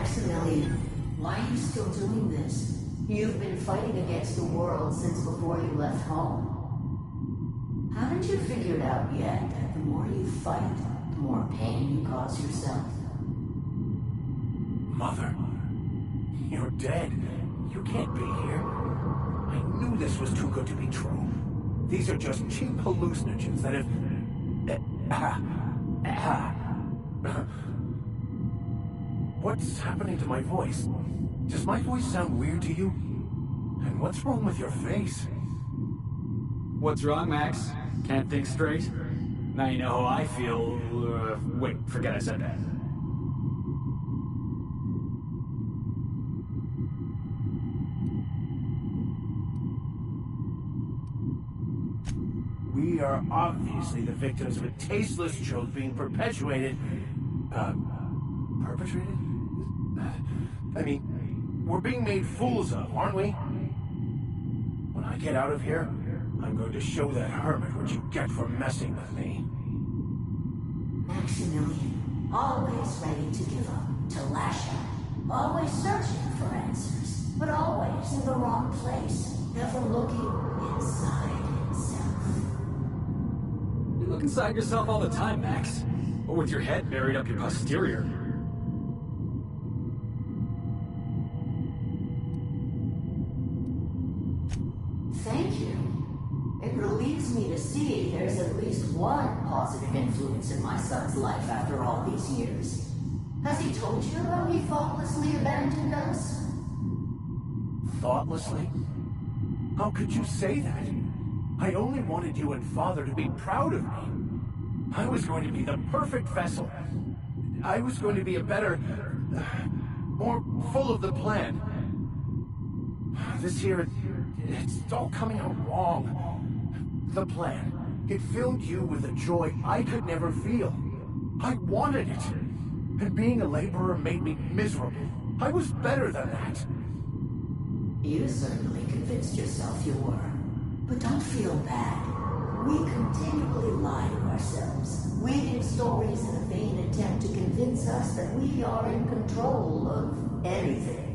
Maximilian, why are you still doing this? You've been fighting against the world since before you left home. Haven't you figured out yet that the more you fight, the more pain you cause yourself? Mother, you're dead. You can't be here. I knew this was too good to be true. These are just cheap hallucinogens that have... What's happening to my voice? Does my voice sound weird to you? And what's wrong with your face? What's wrong, Max? Can't think straight? Now you know how I feel. Wait, forget I said that. We are obviously the victims of a tasteless joke being perpetuated. Perpetrated? I mean, we're being made fools of, aren't we? When I get out of here, I'm going to show that hermit what you get for messing with me. Maximilian, always ready to give up, to lash out, always searching for answers, but always in the wrong place, never looking inside himself. You look inside yourself all the time, Max. Or with your head buried up your posterior. Thank you. It relieves me to see there's at least one positive influence in my son's life after all these years. Has he told you how he thoughtlessly abandoned us? Thoughtlessly? How could you say that? I only wanted you and Father to be proud of me. I was going to be the perfect vessel. I was going to be a better... more full of the plan. This here, it's all coming out wrong. The plan. It filled you with a joy I could never feel. I wanted it. And being a laborer made me miserable. I was better than that. You certainly convinced yourself you were. But don't feel bad. We continually lie to ourselves, weaving stories in a vain attempt to convince us that we are in control of anything.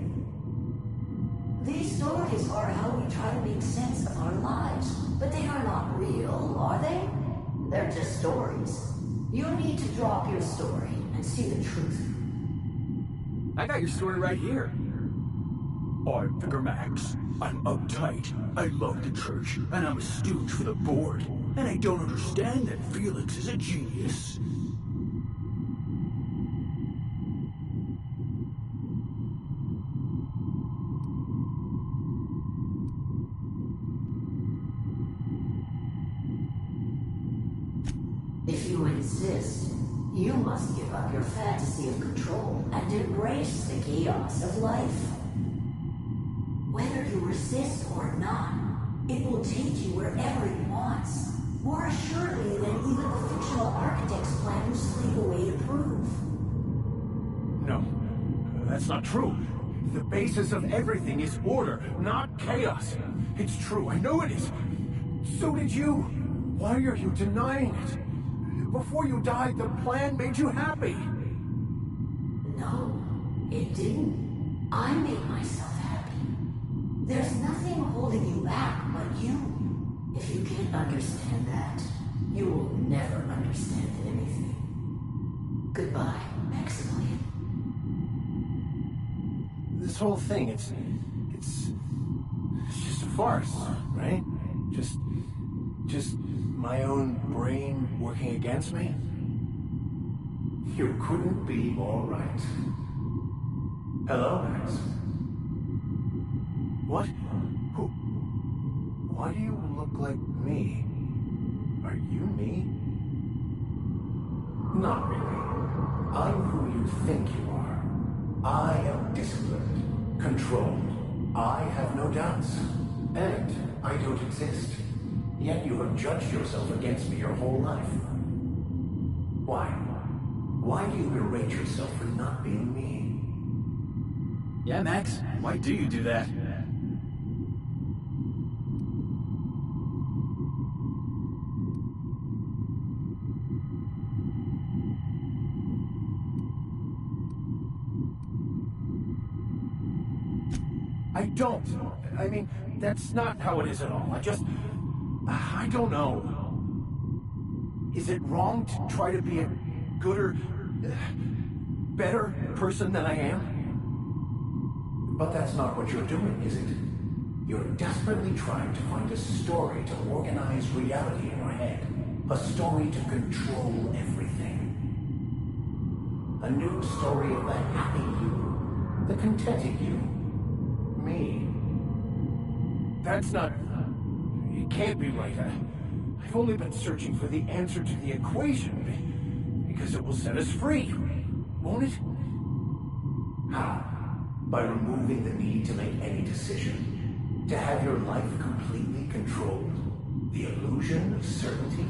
These stories are how we try to make sense of our lives, but they are not real, are they? They're just stories. You need to drop your story and see the truth. I got your story right here. I'm Vicar Max. I'm uptight. I love the church, and I'm a stooge for the board. And I don't understand that Felix is a genius. If you insist, you must give up your fantasy of control and embrace the chaos of life. Whether you resist or not, it will take you wherever it wants, more assuredly than even the fictional architect's plan you slave away to prove. No, that's not true. The basis of everything is order, not chaos. It's true, I know it is. So did you. Why are you denying it? Before you died, the plan made you happy. No, it didn't. I made myself happy. There's nothing holding you back but you. If you can't understand that, you will never understand anything. Goodbye, Maximilian. This whole thing, it's just a farce, right? Just my own brain working against me? You couldn't be all right. Hello, Max. What? Who? Why do you look like me? Are you me? Not really. I'm who you think you are. I am disciplined, controlled. I have no doubts. And I don't exist. Yet you have judged yourself against me your whole life. Why? Why do you berate yourself for not being me? Yeah, Max, why do you do that? I don't. I mean, that's not how it is at all. I don't know. Is it wrong to try to be a gooder, better person than I am? But that's not what you're doing, is it? You're desperately trying to find a story to organize reality in your head. A story to control everything. A new story of the happy you, the contented you. Me. That's not... It can't be right. I've only been searching for the answer to the equation, because it will set us free, won't it? How? By removing the need to make any decision. To have your life completely controlled. The illusion of certainty.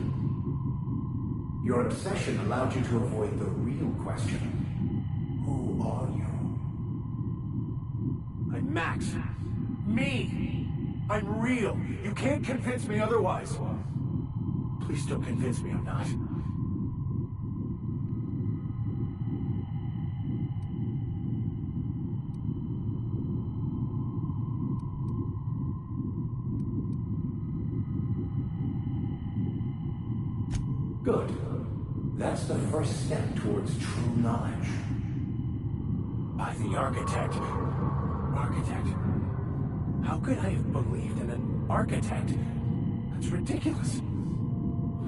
Your obsession allowed you to avoid the real question. Who are you? I'm Max. Me! I'm real. You can't convince me otherwise. Please don't convince me I'm not. Good. That's the first step towards true knowledge. By the architect. Architect? How could I have believed in an architect? That's ridiculous.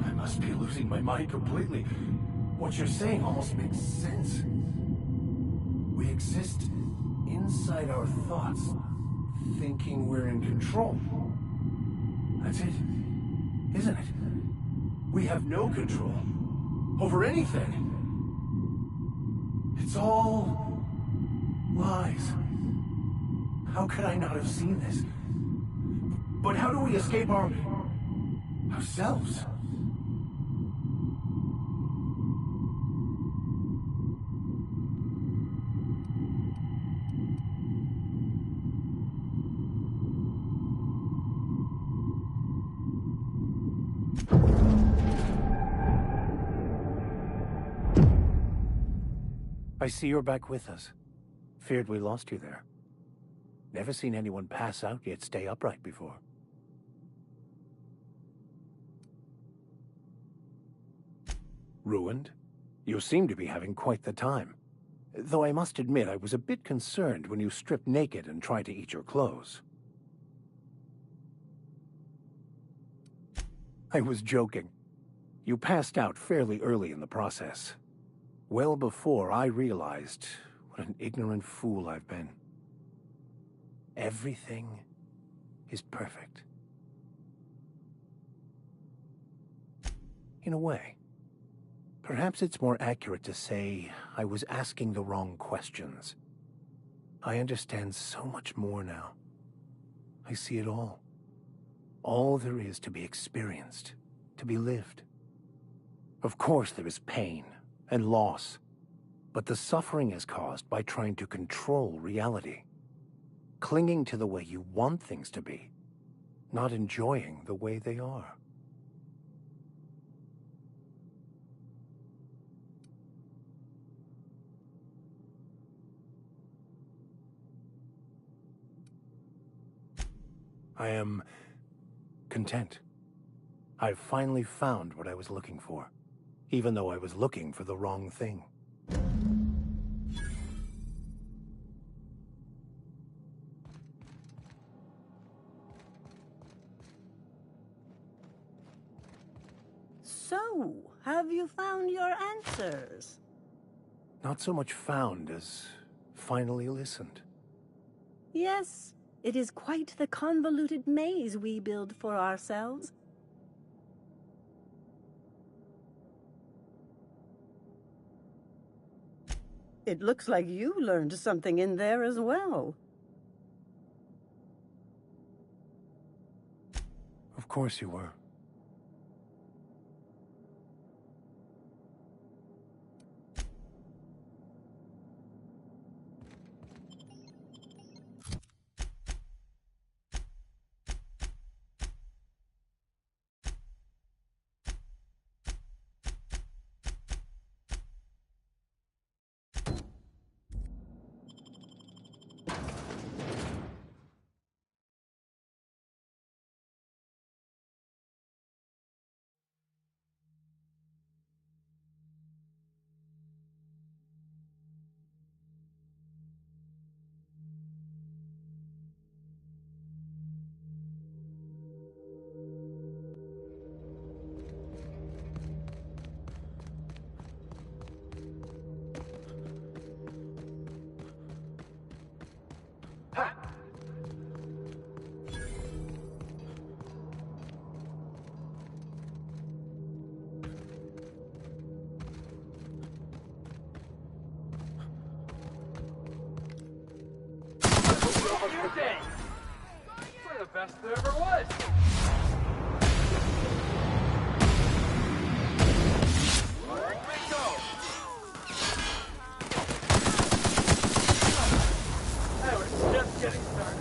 I must be losing my mind completely. What you're saying almost makes sense. We exist inside our thoughts, thinking we're in control. That's it, isn't it? We have no control over anything. It's all lies. How could I not have seen this? But how do we escape ourselves? I see you're back with us. Feared we lost you there. Never seen anyone pass out yet stay upright before. Ruined? You seem to be having quite the time. Though I must admit I was a bit concerned when you stripped naked and tried to eat your clothes. I was joking. You passed out fairly early in the process. Well before I realized what an ignorant fool I've been. Everything is perfect. In a way. Perhaps it's more accurate to say I was asking the wrong questions. I understand so much more now. I see it all. All there is to be experienced, to be lived. Of course there is pain and loss, but the suffering is caused by trying to control reality. Clinging to the way you want things to be, not enjoying the way they are. I am content. I've finally found what I was looking for, even though I was looking for the wrong thing. So, have you found your answers? Not so much found as finally listened. Yes, it is quite the convoluted maze we build for ourselves. It looks like you learned something in there as well. Of course you were. best there ever was. Here we go. I was just getting started.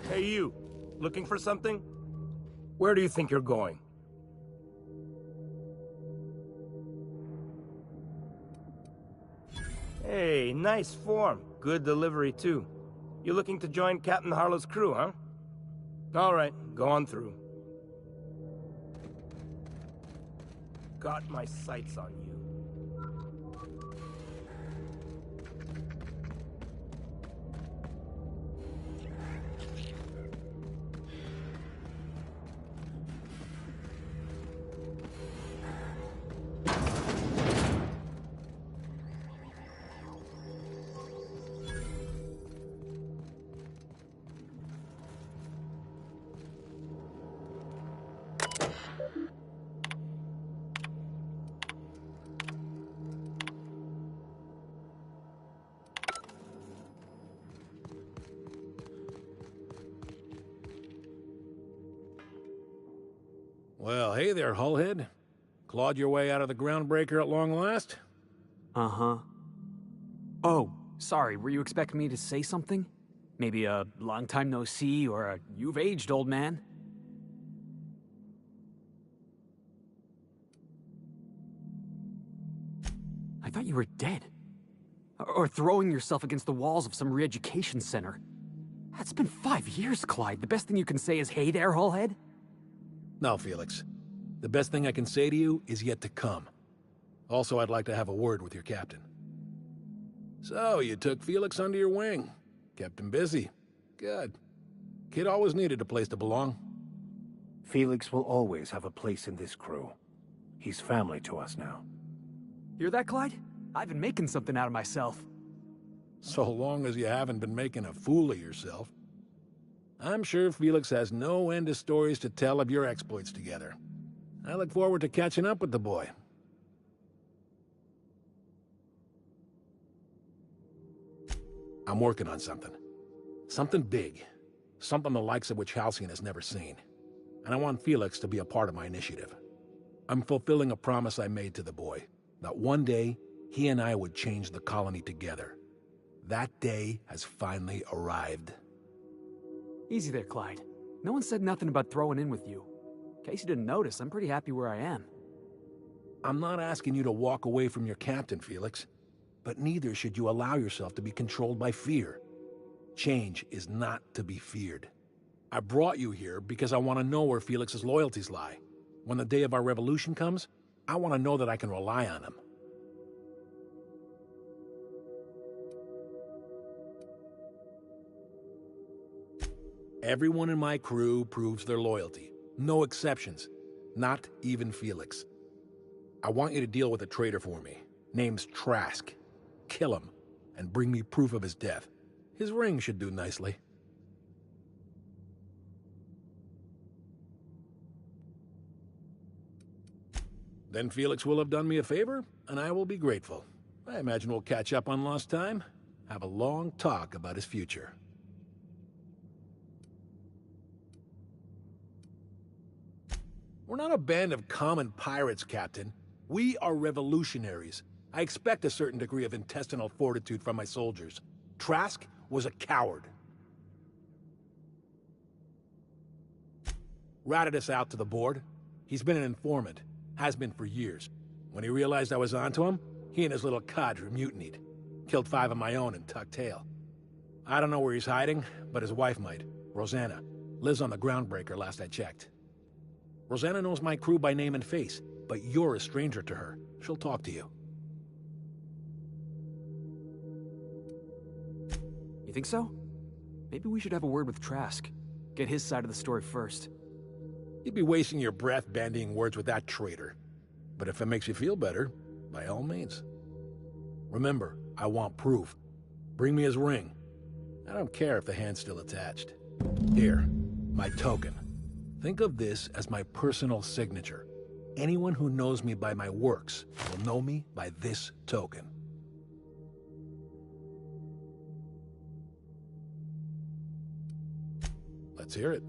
Hey you, looking for something? Where do you think you're going? Hey, nice form. Good delivery too. You looking to join Captain Harlow's crew, huh? Alright, go on through. Got my sights on you. Well, hey there, Hullhead. Clawed your way out of the Groundbreaker at long last? Uh-huh. Oh, sorry, were you expecting me to say something? Maybe a long time no see, or a you've aged, old man? I thought you were dead. Or throwing yourself against the walls of some re-education center. That's been 5 years, Clyde. The best thing you can say is, hey there, Hullhead? No, Felix. The best thing I can say to you is yet to come. Also, I'd like to have a word with your captain. So, you took Felix under your wing. Kept him busy. Good. Kid always needed a place to belong. Felix will always have a place in this crew. He's family to us now. Hear that, Clyde? I've been making something out of myself. So long as you haven't been making a fool of yourself. I'm sure Felix has no end of stories to tell of your exploits together. I look forward to catching up with the boy. I'm working on something. Something big. Something the likes of which Halcyon has never seen. And I want Felix to be a part of my initiative. I'm fulfilling a promise I made to the boy. that one day he and I would change the colony together. That day has finally arrived. Easy there, Clyde. No one said nothing about throwing in with you. In case you didn't notice, I'm pretty happy where I am. I'm not asking you to walk away from your captain, Felix, but neither should you allow yourself to be controlled by fear. Change is not to be feared. I brought you here because I want to know where Felix's loyalties lie. When the day of our revolution comes, I want to know that I can rely on him. Everyone in my crew proves their loyalty. No exceptions. Not even Felix. I want you to deal with a traitor for me. Name's Trask. Kill him, and bring me proof of his death. His ring should do nicely. Then Felix will have done me a favor, and I will be grateful. I imagine we'll catch up on lost time, have a long talk about his future. We're not a band of common pirates, Captain. We are revolutionaries. I expect a certain degree of intestinal fortitude from my soldiers. Trask was a coward. Ratted us out to the board. He's been an informant. Has been for years. When he realized I was onto him, he and his little cadre mutinied. Killed 5 of my own and tucked tail. I don't know where he's hiding, but his wife might. Rosanna. Lives on the Groundbreaker last I checked. Rosanna knows my crew by name and face, but you're a stranger to her. She'll talk to you. You think so? Maybe we should have a word with Trask. Get his side of the story first. You'd be wasting your breath bandying words with that traitor. But if it makes you feel better, by all means. Remember, I want proof. Bring me his ring. I don't care if the hand's still attached. Here, my token. Think of this as my personal signature. Anyone who knows me by my works will know me by this token. Let's hear it.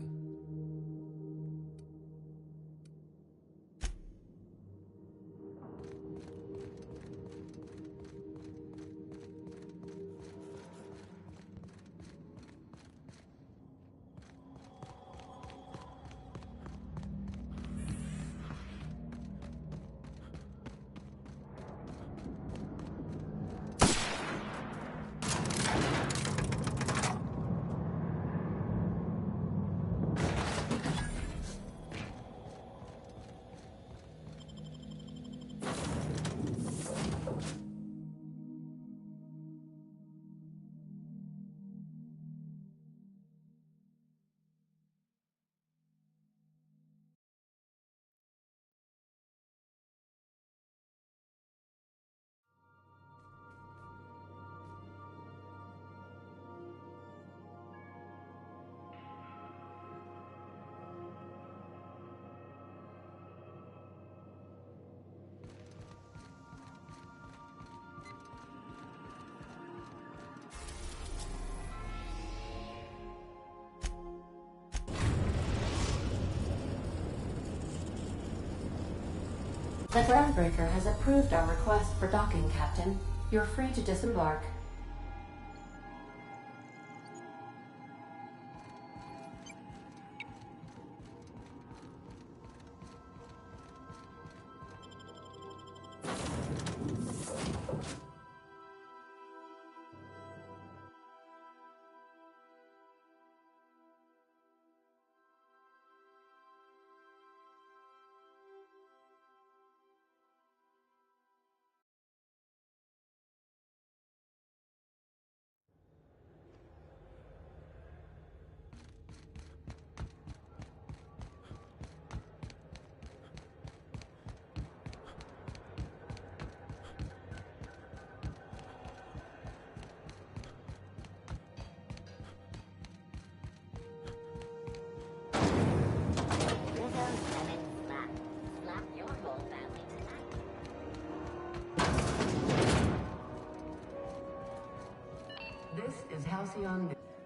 The Groundbreaker has approved our request for docking, Captain. You're free to disembark.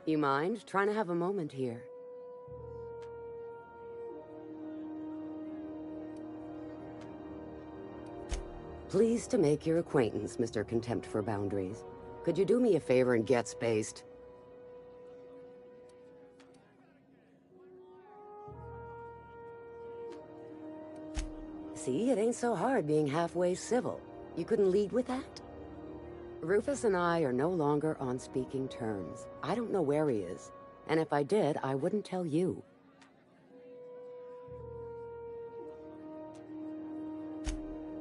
You mind? Trying to have a moment here. Pleased to make your acquaintance, Mr. Contempt for Boundaries. Could you do me a favor and get spaced? See, it ain't so hard being halfway civil. You couldn't lead with that? Rufus and I are no longer on speaking terms. I don't know where he is, and if I did, I wouldn't tell you.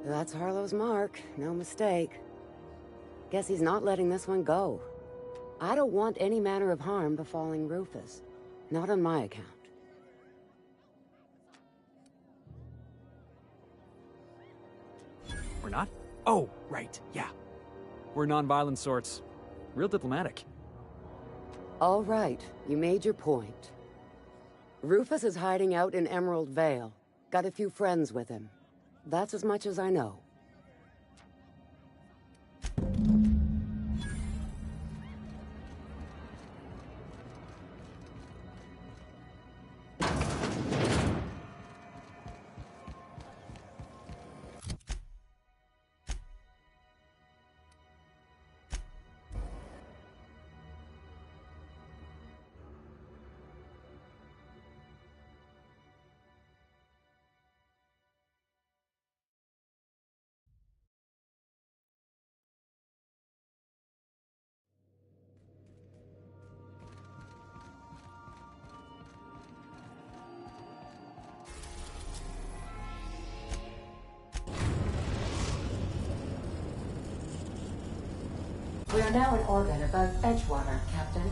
That's Harlow's mark, no mistake. Guess he's not letting this one go. I don't want any manner of harm befalling Rufus. Not on my account. We're not? Oh, right, yeah. We're non-violent sorts. Real diplomatic. All right, you made your point. Rufus is hiding out in Emerald Vale. Got a few friends with him. That's as much as I know. We are now in orbit above Edgewater, Captain.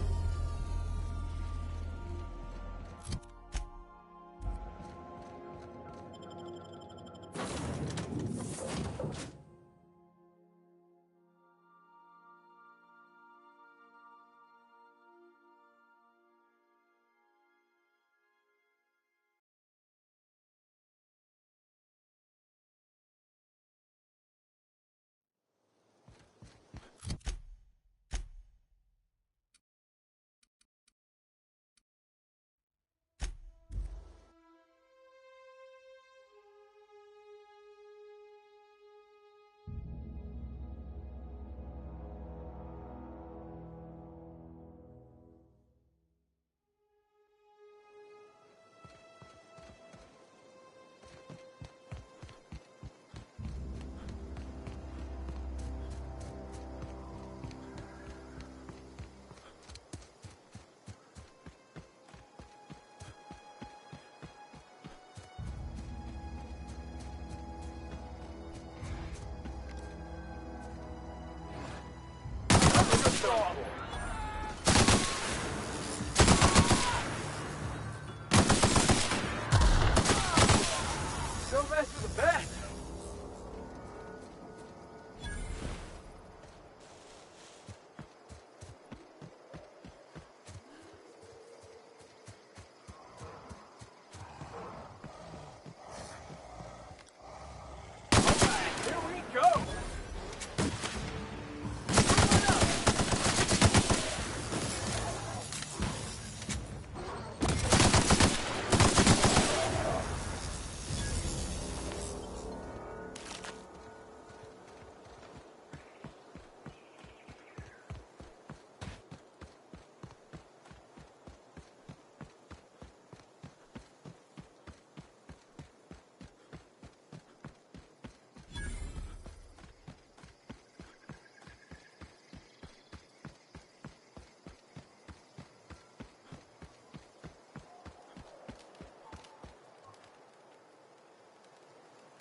So fast for the best. Here we go.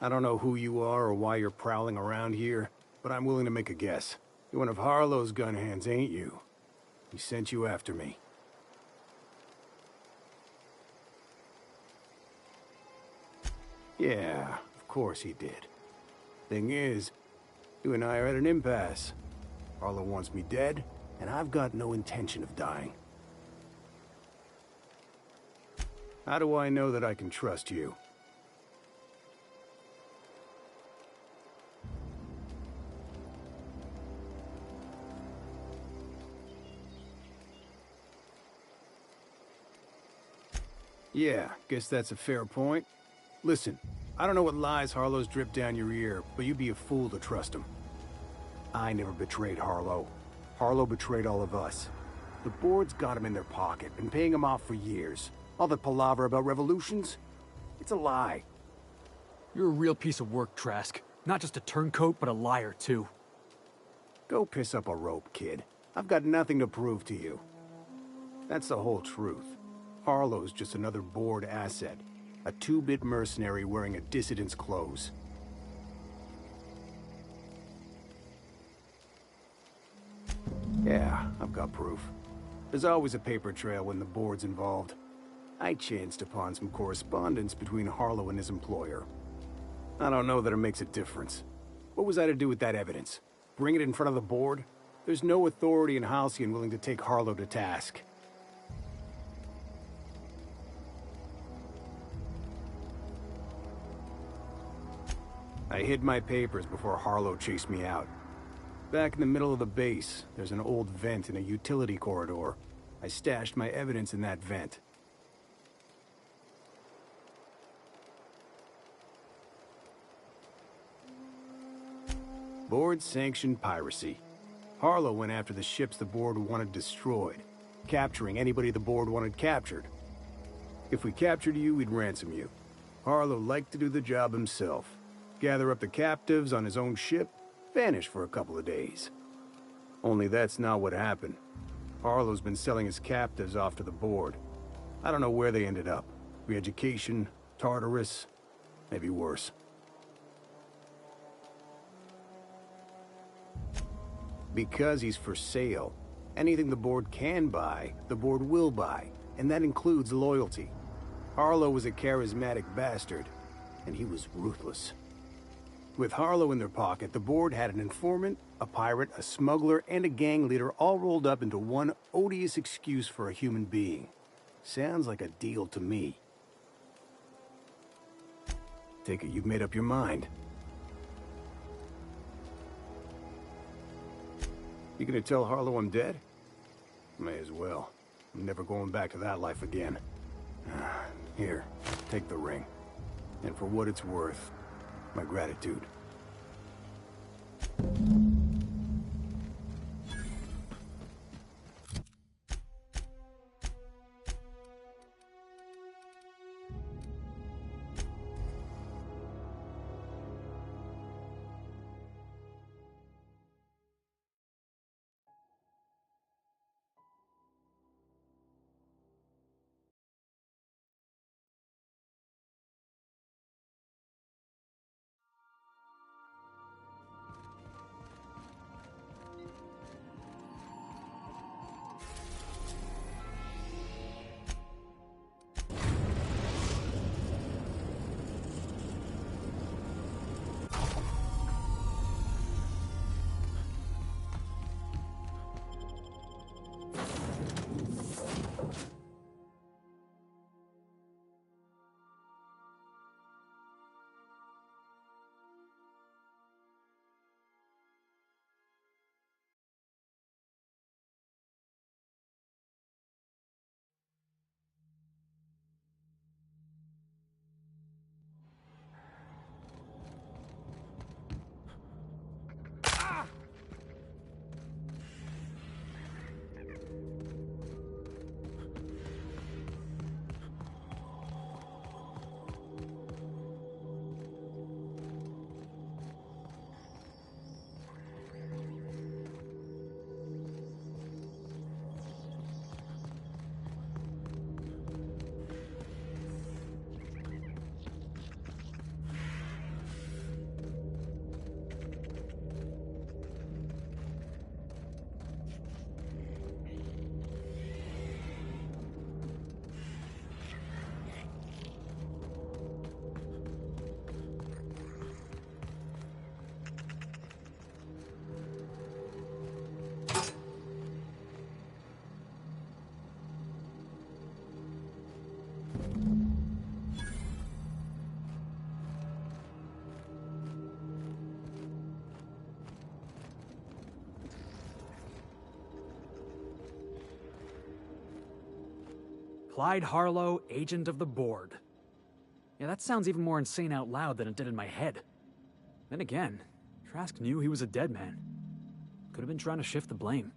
I don't know who you are or why you're prowling around here, but I'm willing to make a guess. You're one of Harlow's gun hands, ain't you? He sent you after me. Yeah, of course he did. Thing is, you and I are at an impasse. Harlow wants me dead, and I've got no intention of dying. How do I know that I can trust you? Yeah, guess that's a fair point. Listen, I don't know what lies Harlow's dripped down your ear, but you'd be a fool to trust him. I never betrayed Harlow. Harlow betrayed all of us. The board's got him in their pocket, been paying him off for years. All that palaver about revolutions? It's a lie. You're a real piece of work, Trask. Not just a turncoat, but a liar, too. Go piss up a rope, kid. I've got nothing to prove to you. That's the whole truth. Harlow's just another board asset. A two-bit mercenary wearing a dissident's clothes. Yeah, I've got proof. There's always a paper trail when the board's involved. I chanced upon some correspondence between Harlow and his employer. I don't know that it makes a difference. What was I to do with that evidence? Bring it in front of the board? There's no authority in Halcyon willing to take Harlow to task. I hid my papers before Harlow chased me out. Back in the middle of the base, there's an old vent in a utility corridor. I stashed my evidence in that vent. Board-sanctioned piracy. Harlow went after the ships the board wanted destroyed, capturing anybody the board wanted captured. If we captured you, we'd ransom you. Harlow liked to do the job himself. Gather up the captives on his own ship, vanish for a couple of days. Only that's not what happened. Harlow's been selling his captives off to the board. I don't know where they ended up. Re-education, Tartarus, maybe worse. Because he's for sale. Anything the board can buy, the board will buy, and that includes loyalty. Harlow was a charismatic bastard, and he was ruthless. With Harlow in their pocket, the board had an informant, a pirate, a smuggler, and a gang leader all rolled up into one odious excuse for a human being. Sounds like a deal to me. Take it you've made up your mind. You gonna tell Harlow I'm dead? May as well. I'm never going back to that life again. Here, take the ring. And for what it's worth, my gratitude. Clyde Harlow, agent of the board. Yeah, that sounds even more insane out loud than it did in my head. Then again, Trask knew he was a dead man. Could have been trying to shift the blame.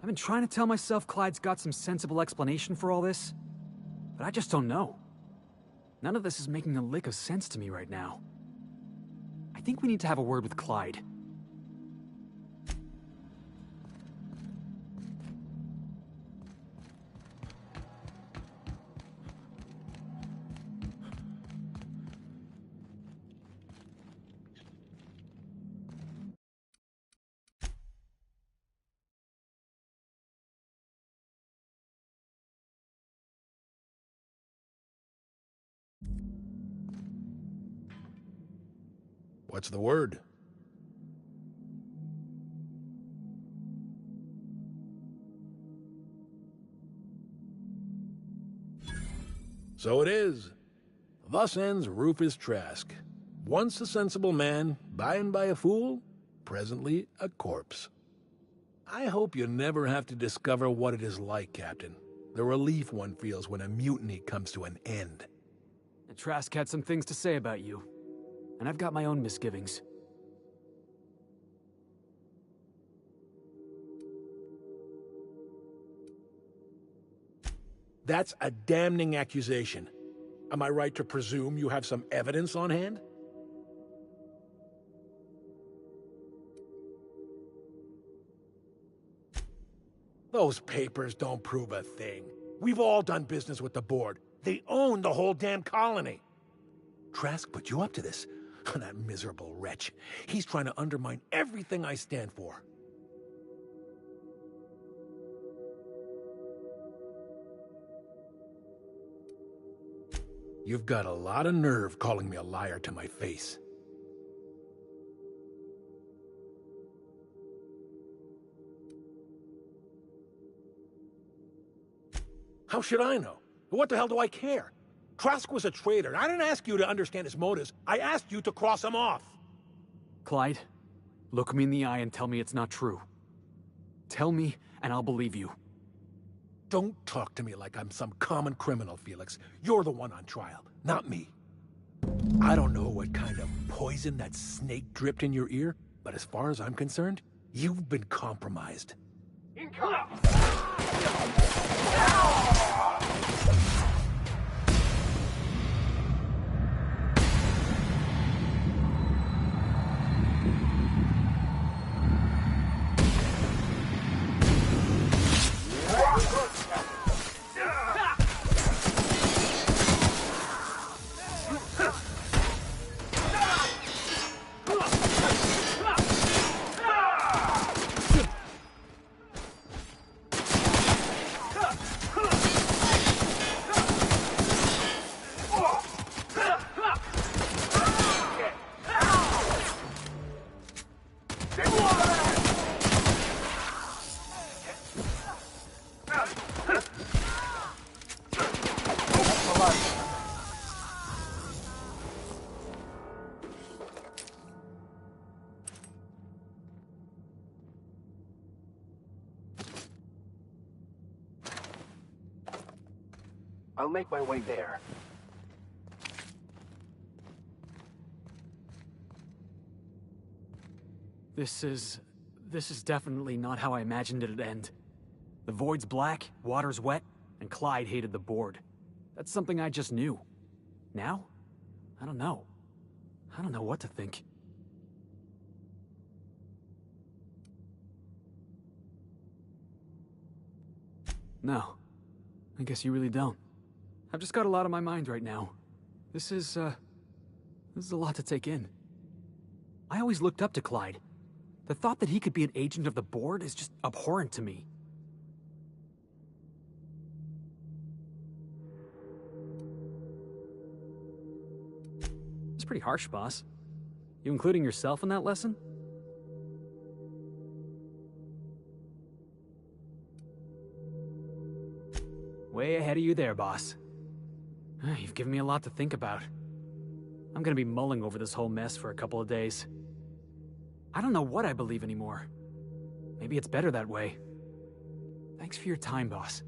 I've been trying to tell myself Clyde's got some sensible explanation for all this, but I just don't know. None of this is making a lick of sense to me right now. I think we need to have a word with Clyde. What's the word? So it is. Thus ends Rufus Trask. Once a sensible man, by and by a fool, presently a corpse. I hope you never have to discover what it is like, Captain. The relief one feels when a mutiny comes to an end. Trask had some things to say about you. And I've got my own misgivings. That's a damning accusation. Am I right to presume you have some evidence on hand? Those papers don't prove a thing. We've all done business with the board. They own the whole damn colony. Trask put you up to this. That miserable wretch. He's trying to undermine everything I stand for. You've got a lot of nerve calling me a liar to my face. How should I know? What the hell do I care? Trask was a traitor. I didn't ask you to understand his motives. I asked you to cross him off. Clyde, look me in the eye and tell me it's not true. Tell me, and I'll believe you. Don't talk to me like I'm some common criminal, Felix. You're the one on trial, not me. I don't know what kind of poison that snake dripped in your ear, but as far as I'm concerned, you've been compromised. I'll make my way there. This is definitely not how I imagined it'd end. The void's black, water's wet, and Clyde hated the board. That's something I just knew. Now? I don't know. I don't know what to think. No. I guess you really don't. I've just got a lot on my mind right now. This is a lot to take in. I always looked up to Clyde. The thought that he could be an agent of the board is just abhorrent to me. It's pretty harsh, boss. You including yourself in that lesson? Way ahead of you there, boss. You've given me a lot to think about. I'm gonna be mulling over this whole mess for a couple of days. I don't know what I believe anymore. Maybe it's better that way. Thanks for your time, boss.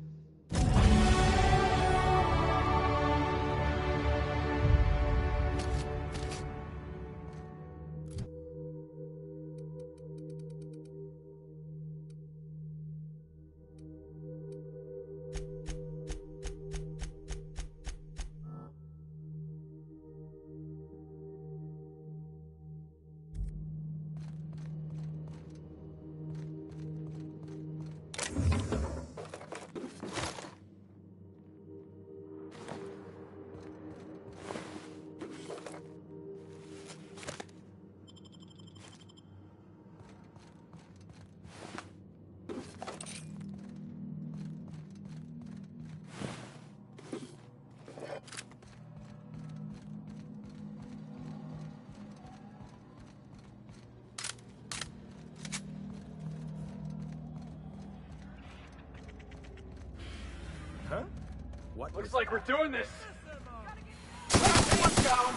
Huh? What? Looks like we're doing this. Let's go!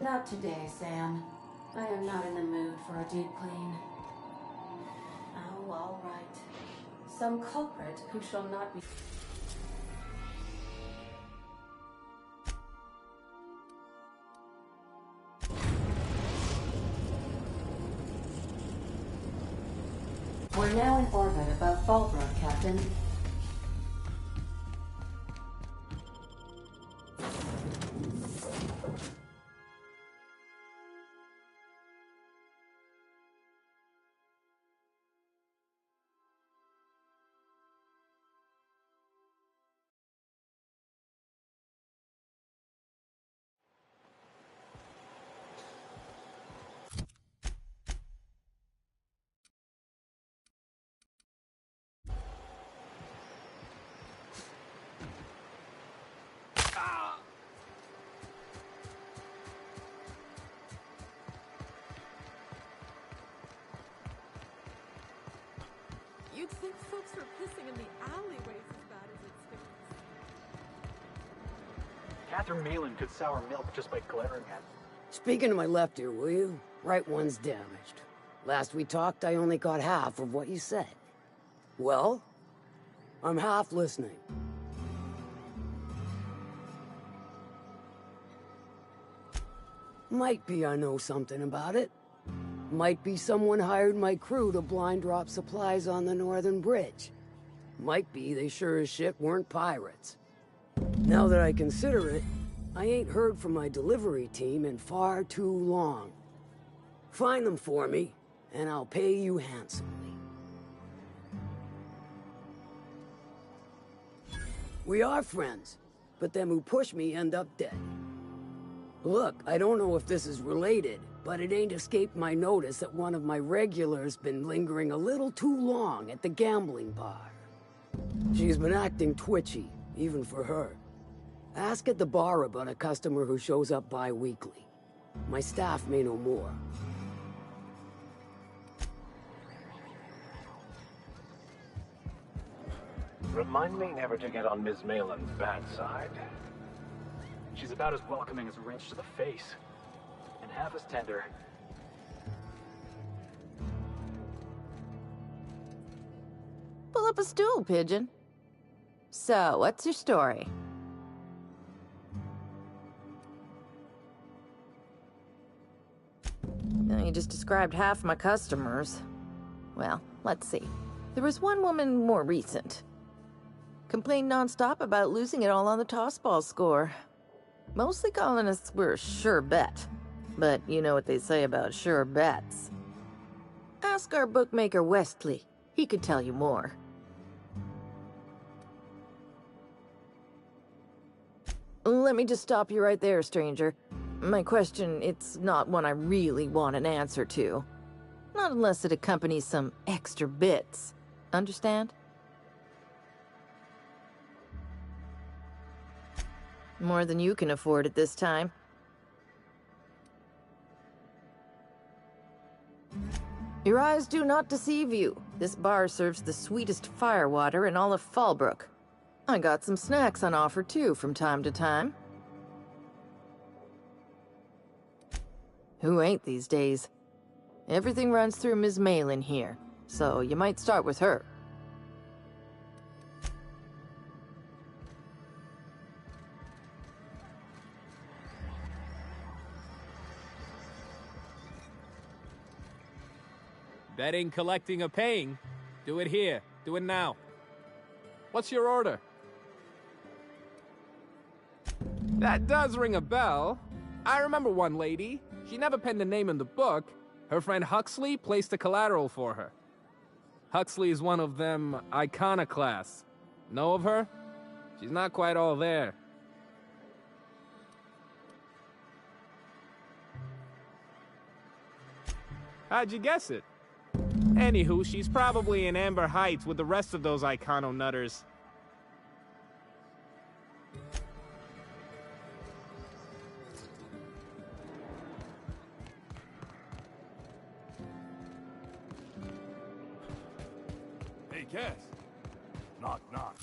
Not today, Sam. I am not in the mood for a deep clean. Oh, all right. Some culprit who shall not be... We're now in orbit above Fallbrook, Captain. You'd think folks were pissing in the alleyways as bad as it stinks. Catherine Malin could sour milk just by glaring at it. Speaking to my left ear, will you? Right one's damaged. Last we talked, I only got half of what you said. Well, I'm half listening. Might be I know something about it. Might be someone hired my crew to blind drop supplies on the Northern Bridge. Might be they sure as shit weren't pirates. Now that I consider it, I ain't heard from my delivery team in far too long. Find them for me, and I'll pay you handsomely. We are friends, but them who push me end up dead. Look, I don't know if this is related, but it ain't escaped my notice that one of my regulars been lingering a little too long at the gambling bar. She's been acting twitchy, even for her. Ask at the bar about a customer who shows up bi-weekly. My staff may know more. Remind me never to get on Ms. Malin's bad side. She's about as welcoming as a wrench to the face, and half as tender. Pull up a stool, Pigeon. So, what's your story? Now, you just described half my customers. Well, let's see. There was one woman more recent. Complained nonstop about losing it all on the tossball score. Mostly calling us we're a sure bet. But you know what they say about sure bets. Ask our bookmaker Westley. He could tell you more. Let me just stop you right there, stranger. My question, it's not one I really want an answer to. Not unless it accompanies some extra bits. Understand? More than you can afford at this time. Your eyes do not deceive you. This bar serves the sweetest firewater in all of Fallbrook. I got some snacks on offer too from time to time. Who ain't these days? Everything runs through Ms. Malin here, so you might start with her. Betting, collecting, or paying? Do it here. Do it now. What's your order? That does ring a bell. I remember one lady. She never penned a name in the book. Her friend Huxley placed the collateral for her. Huxley is one of them iconoclasts. Know of her? She's not quite all there. How'd you guess it? Anywho, she's probably in Amber Heights with the rest of those icono-nutters. Hey, Cass. Knock, knock.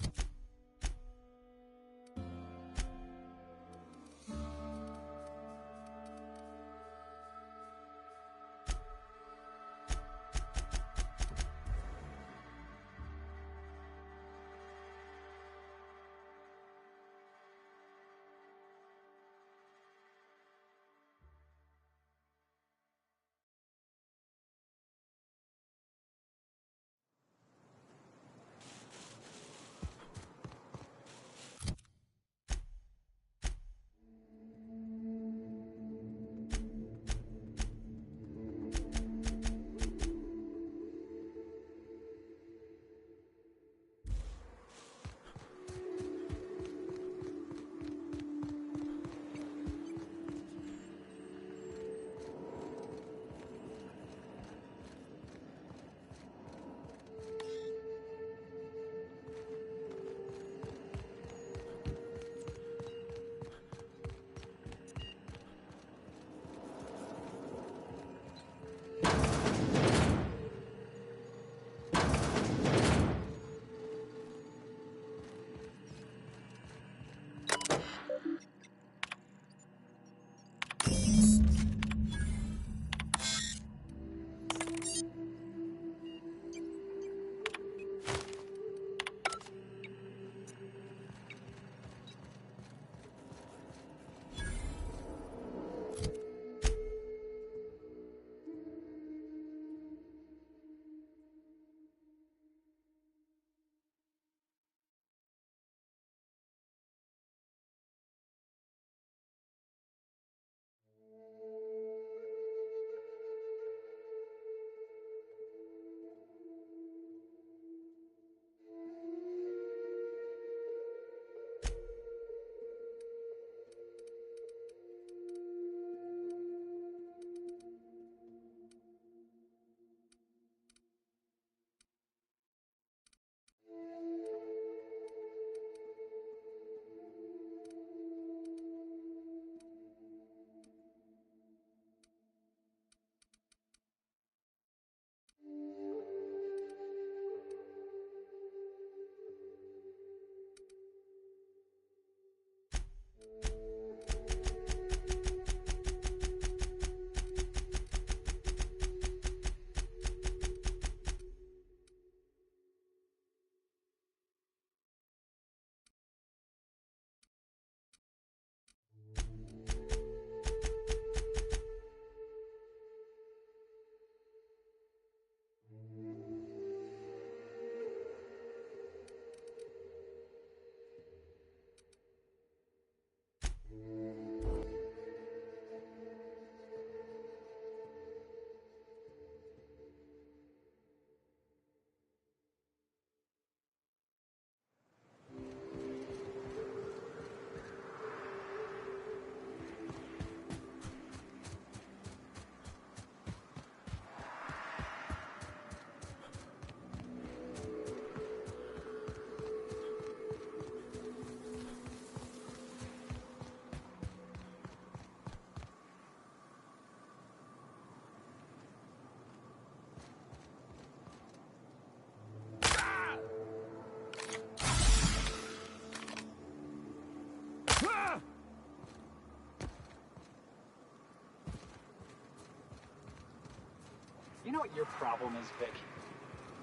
You know what your problem is, Vic?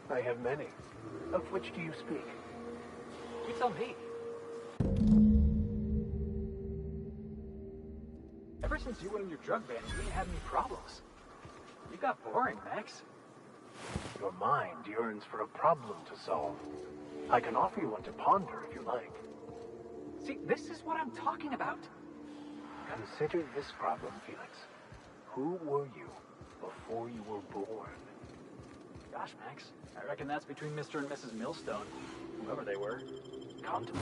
I have many. Of which do you speak? You tell me. Ever since you went on your drug ban, you didn't have any problems. You got boring, Max. Your mind yearns for a problem to solve. I can offer you one to ponder if you like. See, this is what I'm talking about. Consider this problem, Felix. Who were you before you were born? Gosh, Max, I reckon that's between Mr. and Mrs. Millstone, whoever they were. Contemplate.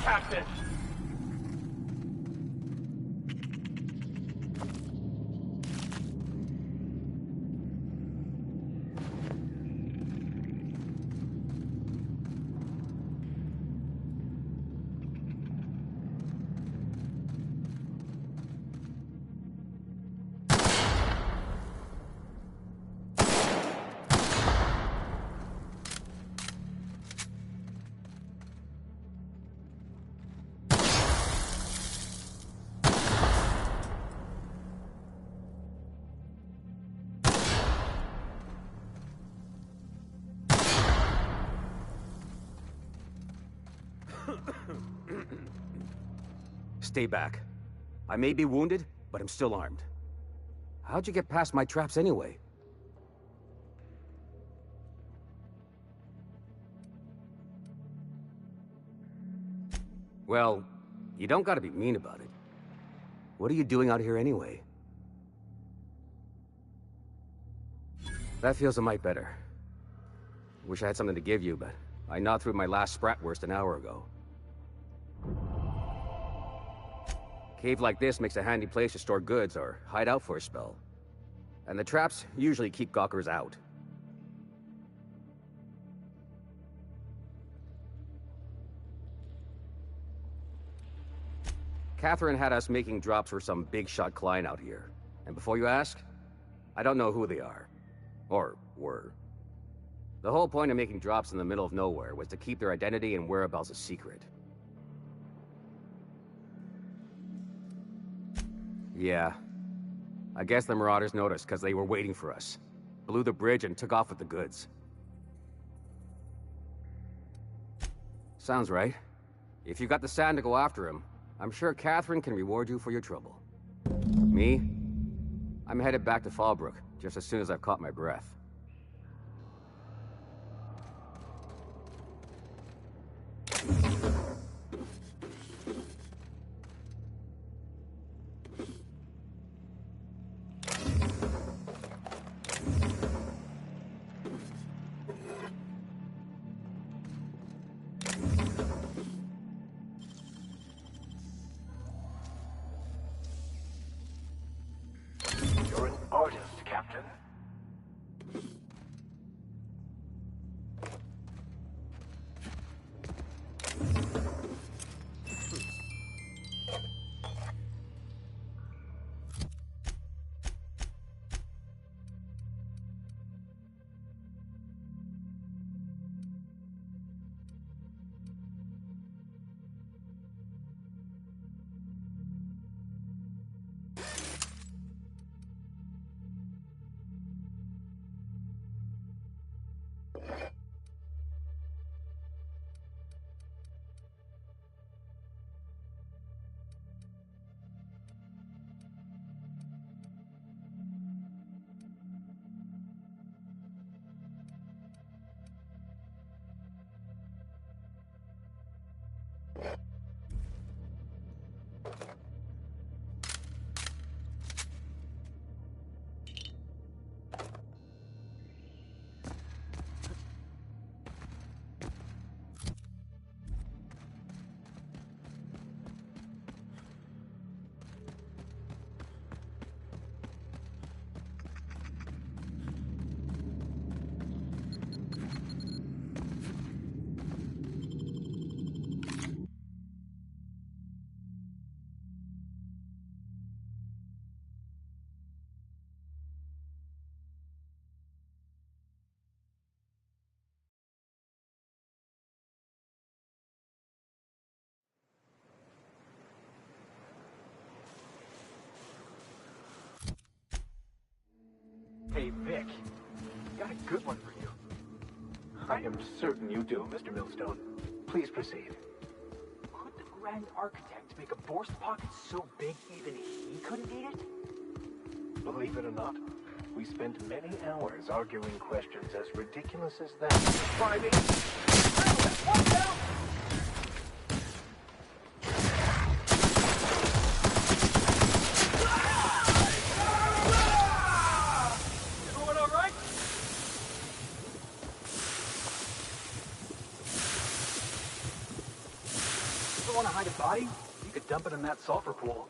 Captain! Stay back. I may be wounded, but I'm still armed. How'd you get past my traps anyway? Well, you don't gotta be mean about it. What are you doing out here anyway? That feels a mite better. Wish I had something to give you, but I gnawed through my last Spratwurst an hour ago. Cave like this makes a handy place to store goods or hide out for a spell. And the traps usually keep gawkers out. Catherine had us making drops for some big-shot client out here. And before you ask, I don't know who they are. Or were. The whole point of making drops in the middle of nowhere was to keep their identity and whereabouts a secret. Yeah. I guess the Marauders noticed because they were waiting for us. Blew the bridge and took off with the goods. Sounds right. If you got the sand to go after him, I'm sure Catherine can reward you for your trouble. Me? I'm headed back to Fallbrook just as soon as I've caught my breath. You're an artist, Captain. Vic. Got a good one for you. I am certain you do, Mr. Millstone. Please proceed. Could the Grand Architect make a Boar's pocket so big even he couldn't eat it? Believe it or not, we spent many hours arguing questions as ridiculous as that. Try me. Watch out! Going all right? You want to hide a body? You could dump it in that sulfur pool.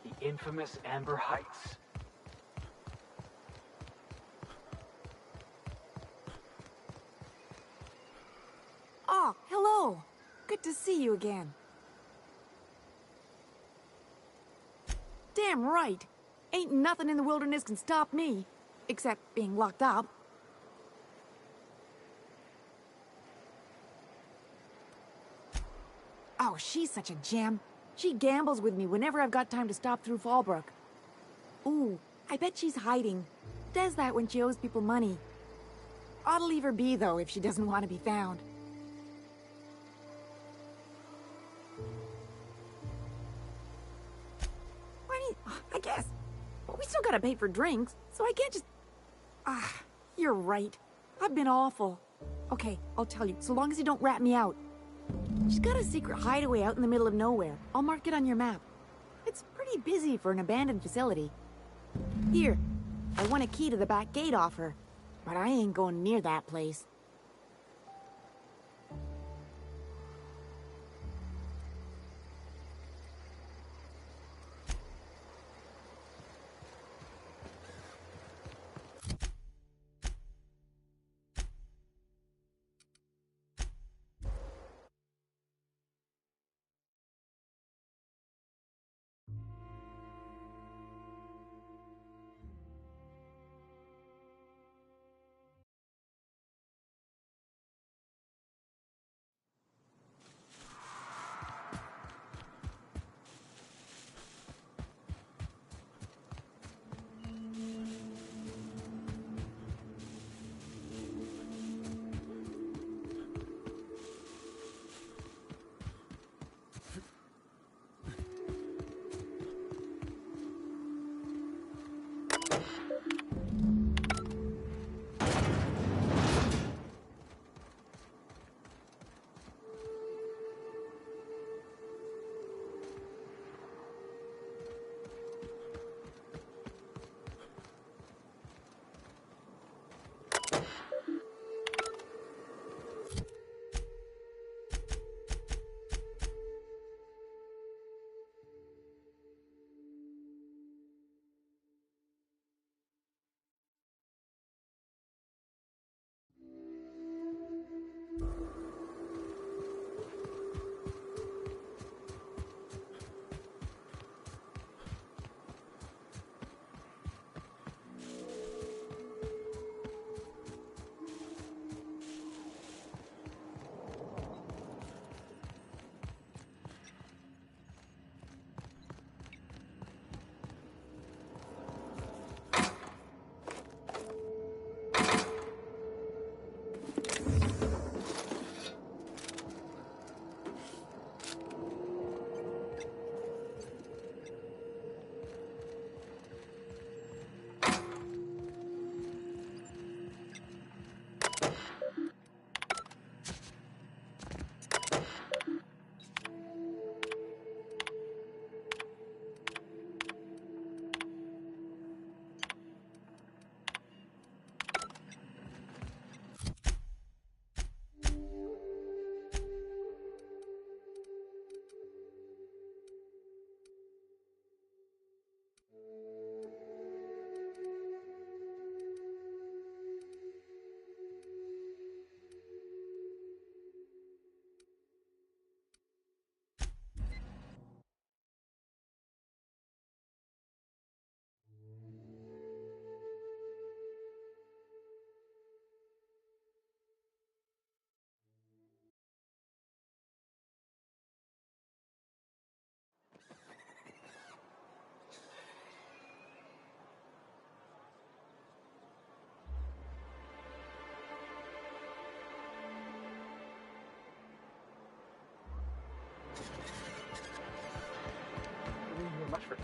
The infamous Amber Heights. Oh, hello. Good to see you again. Damn right. Ain't nothing in the wilderness can stop me. Except being locked up. Oh, she's such a gem. She gambles with me whenever I've got time to stop through Fallbrook. Ooh, I bet she's hiding. Does that when she owes people money. Ought to leave her be, though, if she doesn't want to be found. I mean, I guess. But we still gotta pay for drinks, so I can't just... you're right. I've been awful. Okay, I'll tell you, so long as you don't rat me out. She's got a secret hideaway out in the middle of nowhere. I'll mark it on your map. It's pretty busy for an abandoned facility. Here, I want a key to the back gate off her, but I ain't going near that place.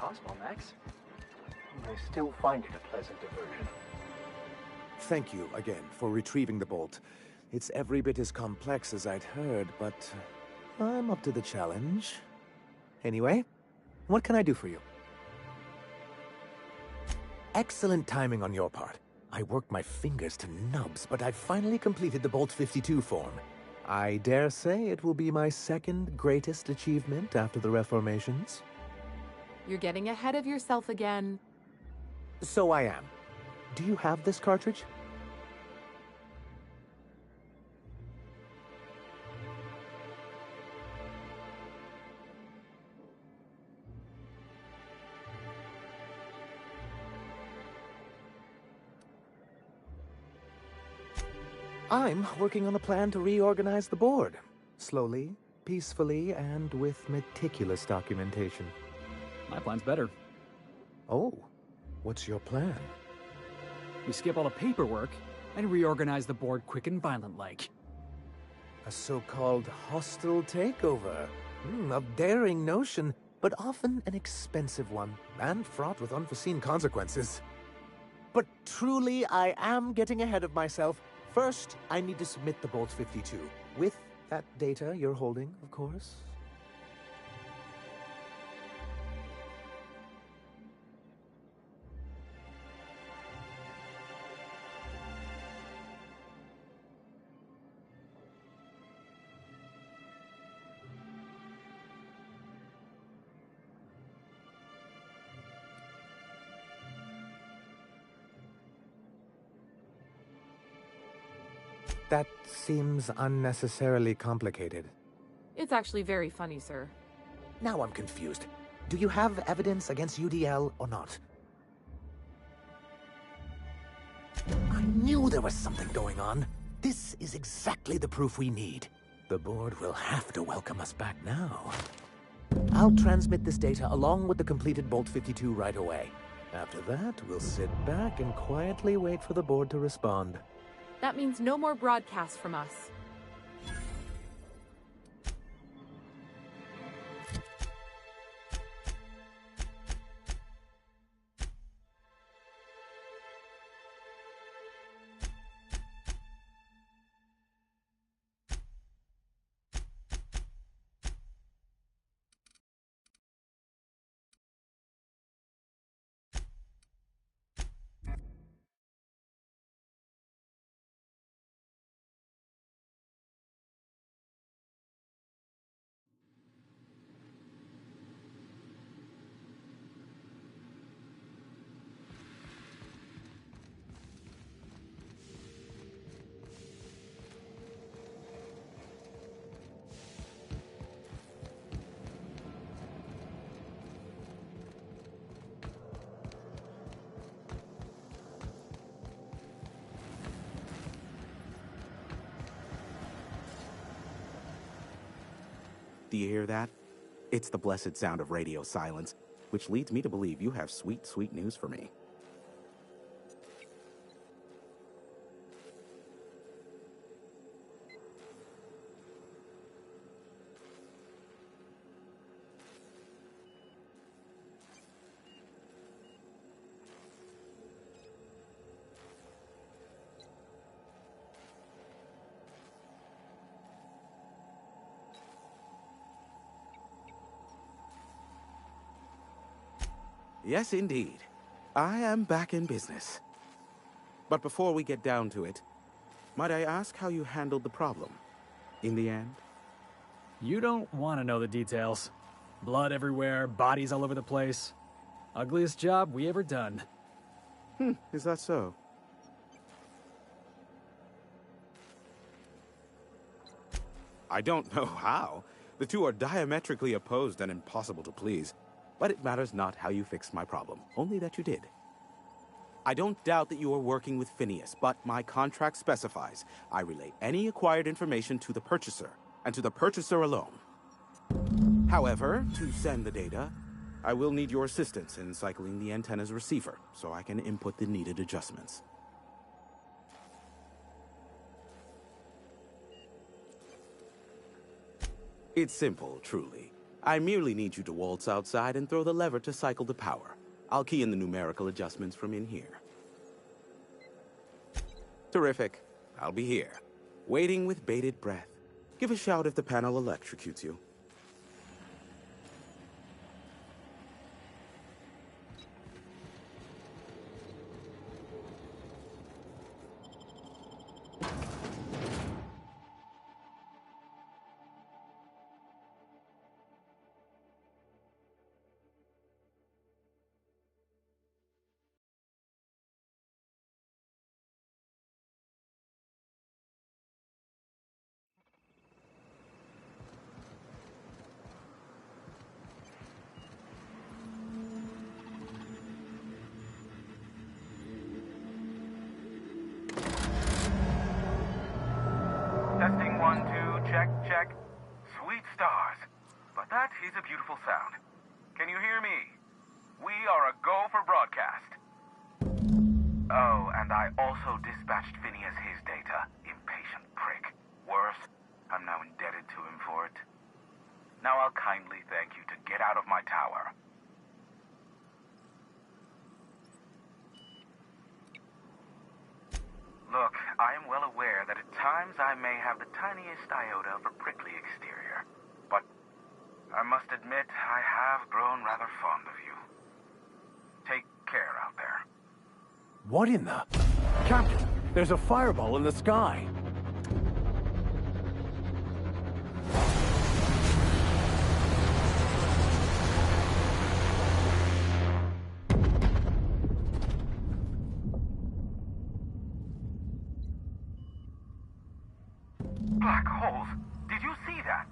tossball, Max. I still find it a pleasant diversion. Thank you again for retrieving the bolt. It's every bit as complex as I'd heard, but I'm up to the challenge. Anyway, what can I do for you? Excellent timing on your part. I worked my fingers to nubs, but I've finally completed the Bolt 52 form. I dare say it will be my second greatest achievement after the Reformations. You're getting ahead of yourself again. So I am. Do you have this cartridge? I'm working on a plan to reorganize the board. Slowly, peacefully, and with meticulous documentation. My plan's better. Oh, what's your plan? We skip all the paperwork and reorganize the board quick and violent-like. A so-called hostile takeover. A daring notion, but often an expensive one, and fraught with unforeseen consequences. But truly, I am getting ahead of myself. First, I need to submit the Bolt 52, with that data you're holding, of course. That seems unnecessarily complicated. It's actually very funny, sir. Now I'm confused. Do you have evidence against UDL or not? I knew there was something going on. This is exactly the proof we need. The board will have to welcome us back now. I'll transmit this data along with the completed Bolt 52 right away. After that, we'll sit back and quietly wait for the board to respond. That means no more broadcasts from us. Do you hear that? It's the blessed sound of radio silence, which leads me to believe you have sweet, sweet news for me. Yes, indeed. I am back in business. But before we get down to it, might I ask how you handled the problem? In the end? You don't want to know the details. Blood everywhere, bodies all over the place. Ugliest job we ever done. Is that so? I don't know how. The two are diametrically opposed and impossible to please. But it matters not how you fixed my problem, only that you did. I don't doubt that you are working with Phineas, but my contract specifies I relay any acquired information to the purchaser, and to the purchaser alone. However, to send the data, I will need your assistance in cycling the antenna's receiver, so I can input the needed adjustments. It's simple, truly. I merely need you to waltz outside and throw the lever to cycle the power. I'll key in the numerical adjustments from in here. Terrific. I'll be here, waiting with bated breath. Give a shout if the panel electrocutes you. Testing 1, 2, check, check. Sweet stars. But that is a beautiful sound. Can you hear me? We are a go for broadcast. Oh, and I also dispatched Phineas his data. Impatient prick. Worse, I'm now indebted to him for it. Now I'll kindly thank you to get out of my tower. Look, I am well aware that at times I may have the tiniest iota of a prickly exterior, but I must admit I have grown rather fond of you. Take care out there. What in the... Captain, there's a fireball in the sky. Black holes. Did you see that?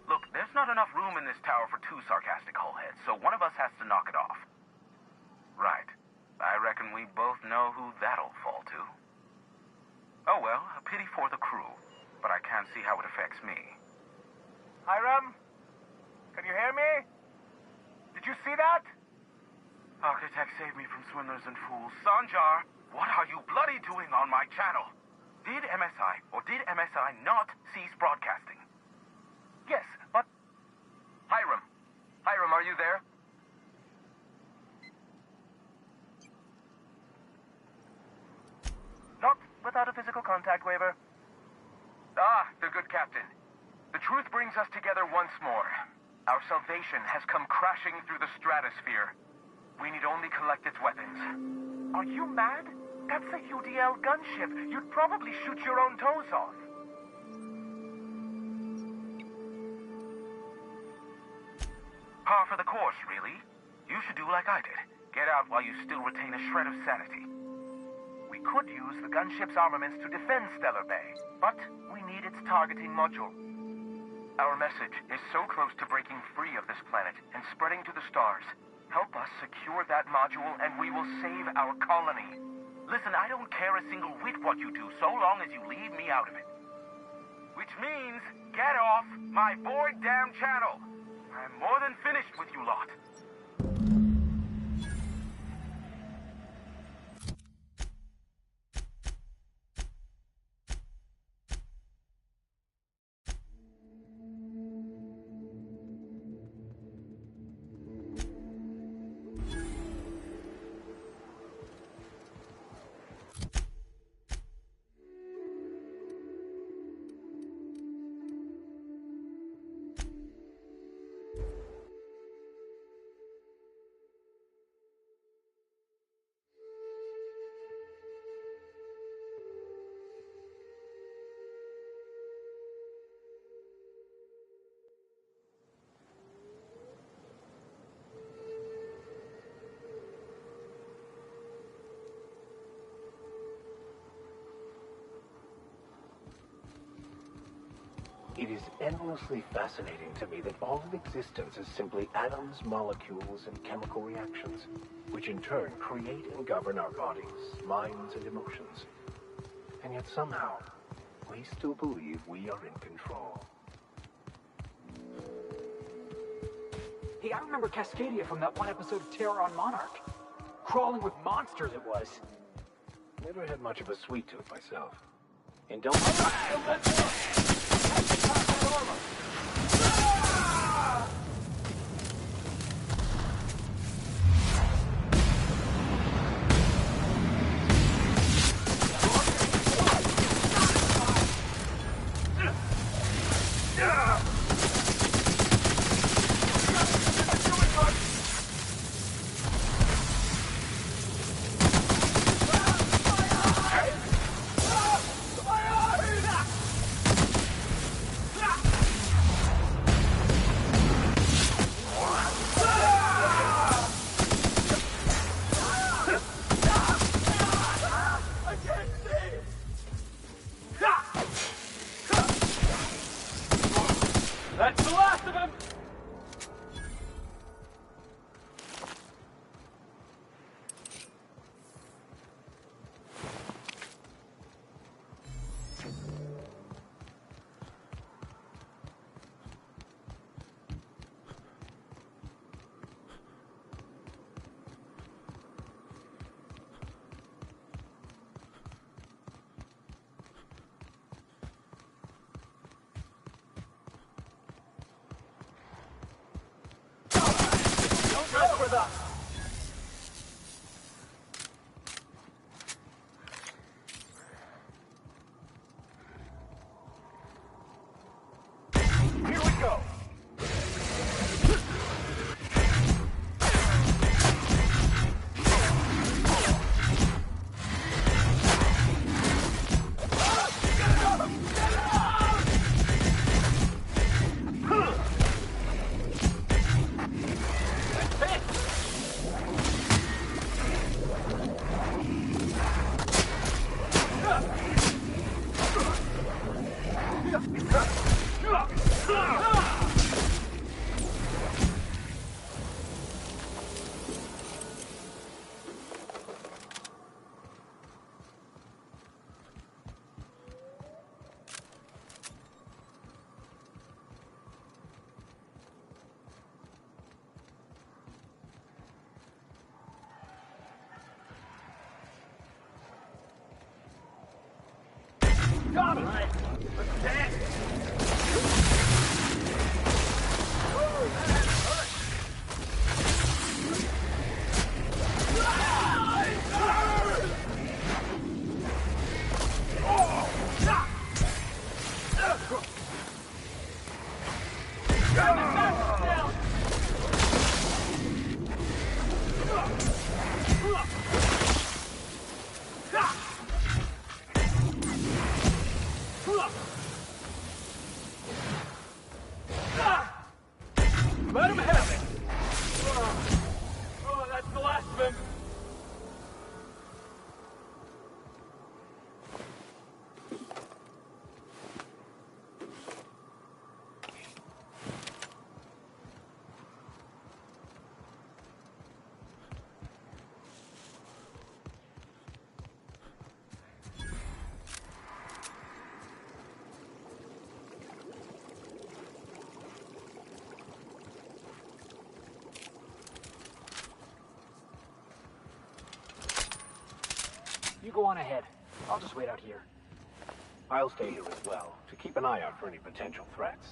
Look, there's not enough room in this tower for two sarcastic hullheads, so one of us has to knock it off. Right. I reckon we both know who that'll fall to. Oh well, a pity for the crew, but I can't see how it affects me. Hiram? Can you hear me? Did you see that? Architect, save me from swindlers and fools. Sanjar, what are you bloody doing on my channel? Did MSI or did MSI not cease broadcasting? Yes, but... Hiram. Hiram, are you there? Not without a physical contact waiver. Ah, the good captain. The truth brings us together once more. Our salvation has come crashing through the stratosphere. We need only collect its weapons. Are you mad? That's a UDL gunship. You'd probably shoot your own toes off. Par for the course, really. You should do like I did. Get out while you still retain a shred of sanity. We could use the gunship's armaments to defend Stellar Bay, but we need its targeting module. Our message is so close to breaking free of this planet and spreading to the stars. Help us secure that module and we will save our colony. Listen, I don't care a single whit what you do, so long as you leave me out of it. Which means, get off my bored damn channel. I'm more than finished with you lot. It is endlessly fascinating to me that all of existence is simply atoms, molecules, and chemical reactions, which in turn create and govern our bodies, minds, and emotions. And yet somehow, we still believe we are in control. Hey, I remember Cascadia from that one episode of Terror on Monarch. Crawling with monsters it was. Never had much of a sweet tooth myself. And don't... That's the last of him! Got him! Let's dance! Let him have it! Oh, that's the last of him! You go on ahead. I'll just wait out here. I'll stay here as well, to keep an eye out for any potential threats.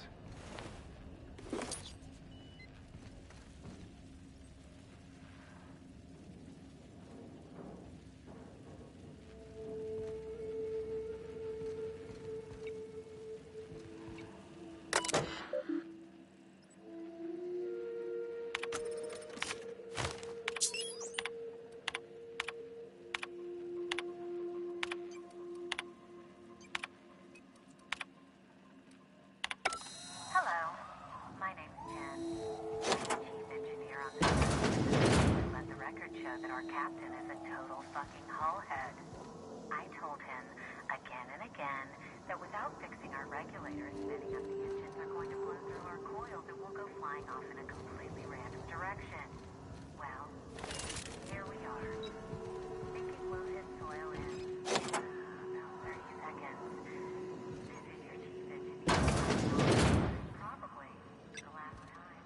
that our captain is a total fucking hullhead. I told him again and again that without fixing our regulators, spinning up the engines are going to blow through our coils and we'll go flying off in a completely random direction. Well, here we are. Thinking we'll hit soil in about 30 seconds. This is your chief engineer. Probably the last time.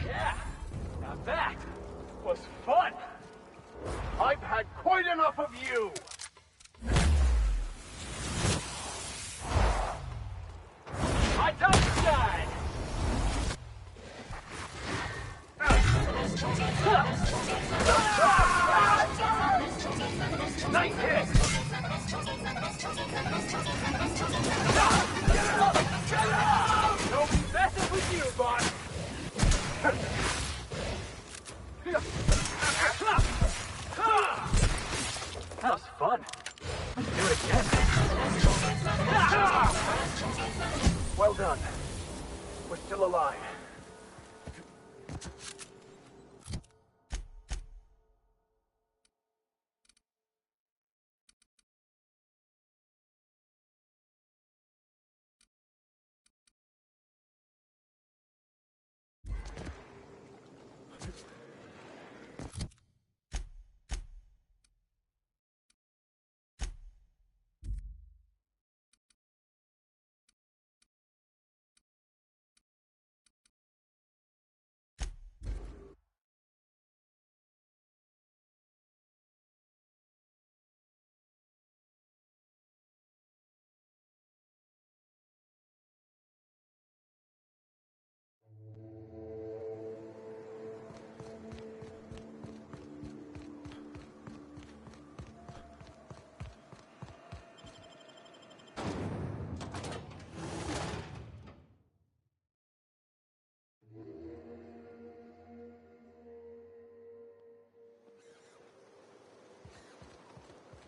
Yeah, now that was fun. I've had quite enough of you. My top side. Nice hit. No messing with you, boss. That was fun. Let's do it again. Well done. We're still alive.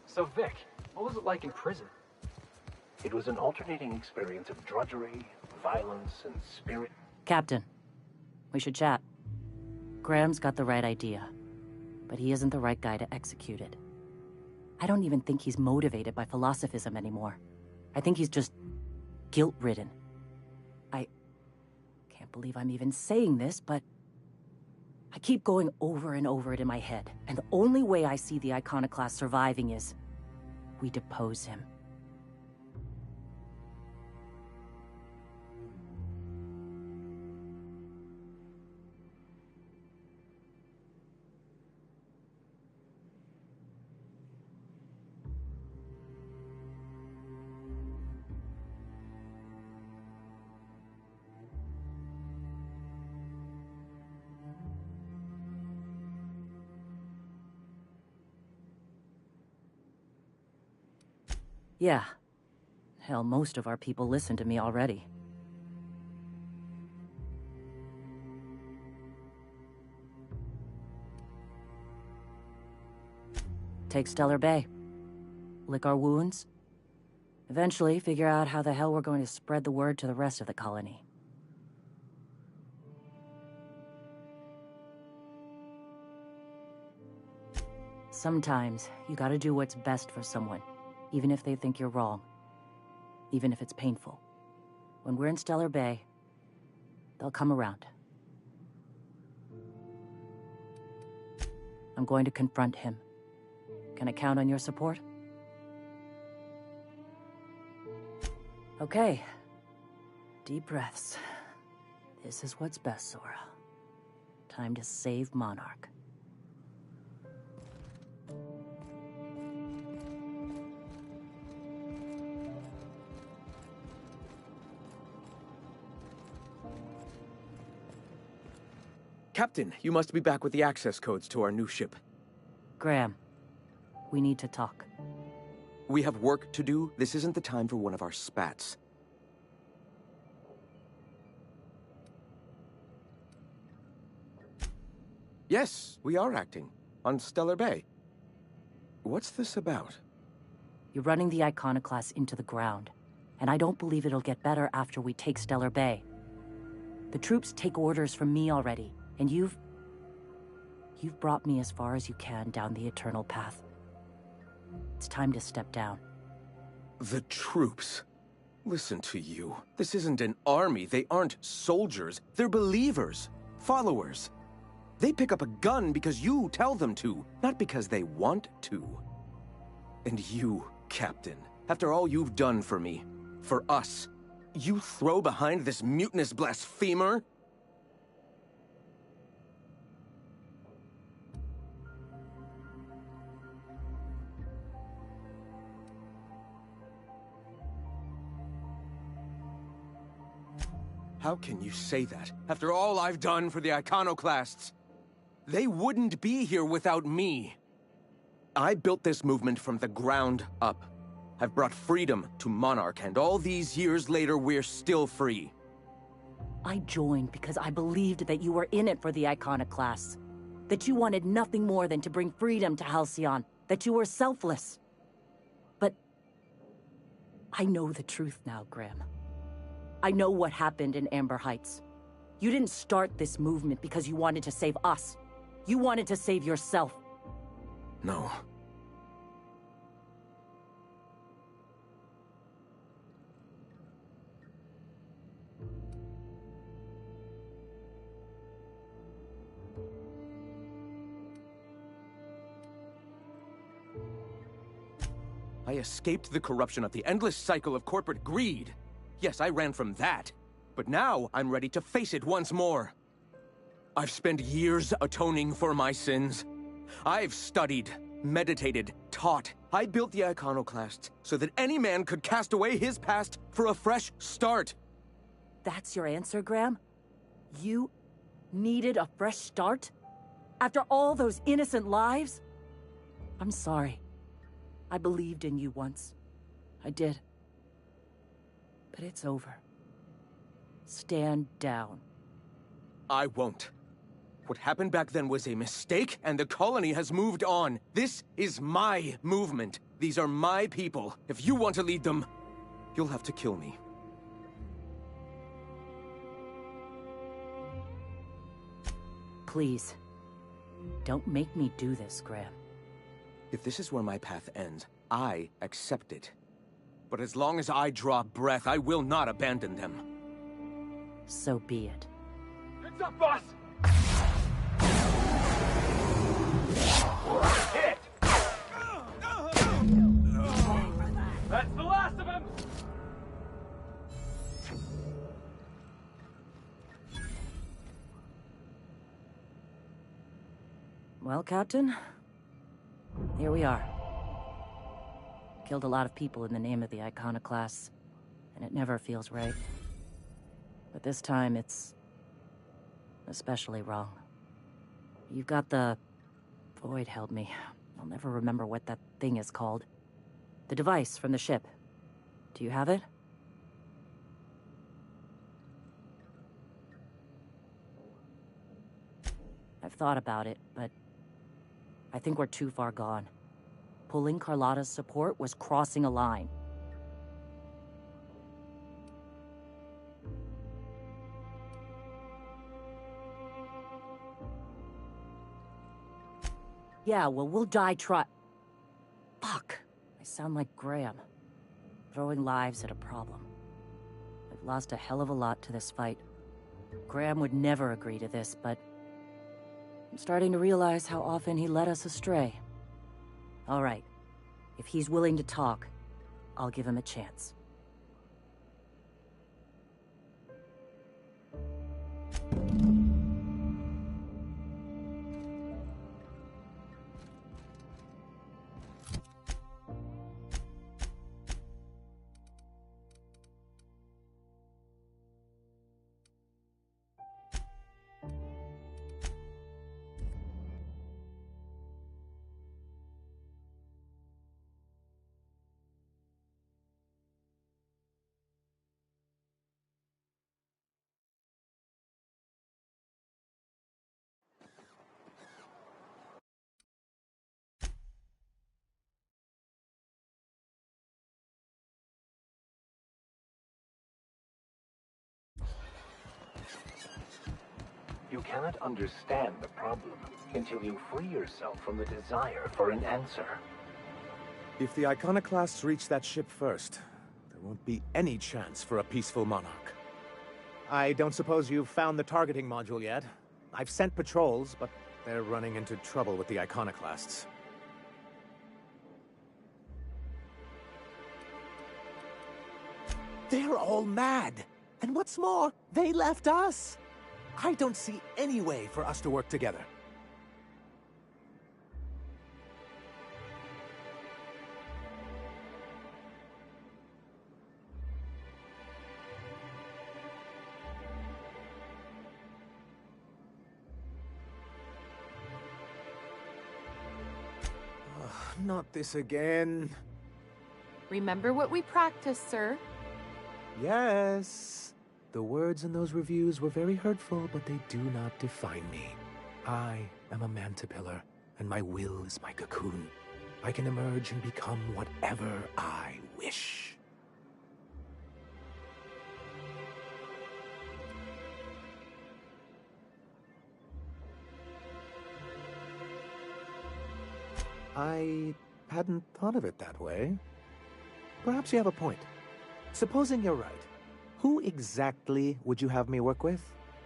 So, Vic, what was it like in prison? It was an alternating experience of drudgery, violence, and spirit. Captain, we should chat. Graham's got the right idea, but he isn't the right guy to execute it. I don't even think he's motivated by philosophism anymore. I think he's just guilt-ridden. I can't believe I'm even saying this, but I keep going over and over it in my head, and the only way I see the Iconoclast surviving is we depose him. Yeah. Hell, most of our people listen to me already. Take Stellar Bay. Lick our wounds. Eventually, figure out how the hell we're going to spread the word to the rest of the colony. Sometimes, you gotta do what's best for someone. Even if they think you're wrong. Even if it's painful. When we're in Stellar Bay, they'll come around. I'm going to confront him. Can I count on your support? Okay. Deep breaths. This is what's best, Sora. Time to save Monarch. Captain, you must be back with the access codes to our new ship. Graham, we need to talk. We have work to do. This isn't the time for one of our spats. Yes, we are acting. On Stellar Bay. What's this about? You're running the Iconoclast into the ground, and I don't believe it'll get better after we take Stellar Bay. The troops take orders from me already. And you've brought me as far as you can down the eternal path. It's time to step down. The troops. Listen to you. This isn't an army. They aren't soldiers. They're believers. Followers. They pick up a gun because you tell them to, not because they want to. And you, Captain, after all you've done for me, For us. You throw behind this mutinous blasphemer? How can you say that, after all I've done for the Iconoclasts? They wouldn't be here without me. I built this movement from the ground up. I've brought freedom to Monarch, and all these years later, we're still free. I joined because I believed that you were in it for the Iconoclasts. That you wanted nothing more than to bring freedom to Halcyon. That you were selfless. But I know the truth now, Graham. I know what happened in Amber Heights. You didn't start this movement because you wanted to save us. You wanted to save yourself. No. I escaped the corruption of the endless cycle of corporate greed. Yes, I ran from that. But now I'm ready to face it once more. I've spent years atoning for my sins. I've studied, meditated, taught. I built the Iconoclasts so that any man could cast away his past for a fresh start. That's your answer, Graham? You needed a fresh start? After all those innocent lives? I'm sorry. I believed in you once. I did. But it's over. Stand down. I won't. What happened back then was a mistake, and the colony has moved on. This is my movement. These are my people. If you want to lead them, you'll have to kill me. Please. Don't make me do this, Graham. If this is where my path ends, I accept it. But as long as I draw breath, I will not abandon them. So be it. Heads up, boss! Hit! That's the last of him! Well, Captain, here we are. Killed a lot of people in the name of the Iconoclasts, and it never feels right. But this time, it's especially wrong. You've got the... Void held me. I'll never remember what that thing is called. The device from the ship. Do you have it? I've thought about it, but I think we're too far gone. Pulling Carlotta's support was crossing a line. Yeah, well, we'll die Fuck. I sound like Graham. Throwing lives at a problem. I've lost a hell of a lot to this fight. Graham would never agree to this, but I'm starting to realize how often he led us astray. All right. If he's willing to talk, I'll give him a chance. You cannot understand the problem until you free yourself from the desire for an answer. If the Iconoclasts reach that ship first, there won't be any chance for a peaceful monarch. I don't suppose you've found the targeting module yet. I've sent patrols, but they're running into trouble with the Iconoclasts. They're all mad. And what's more, they left us. I don't see any way for us to work together. Not this again. Remember what we practiced, sir. Yes. The words in those reviews were very hurtful, but they do not define me. I am a Mantipillar, and my will is my cocoon. I can emerge and become whatever I wish. I hadn't thought of it that way. Perhaps you have a point. Supposing you're right, who exactly would you have me work with?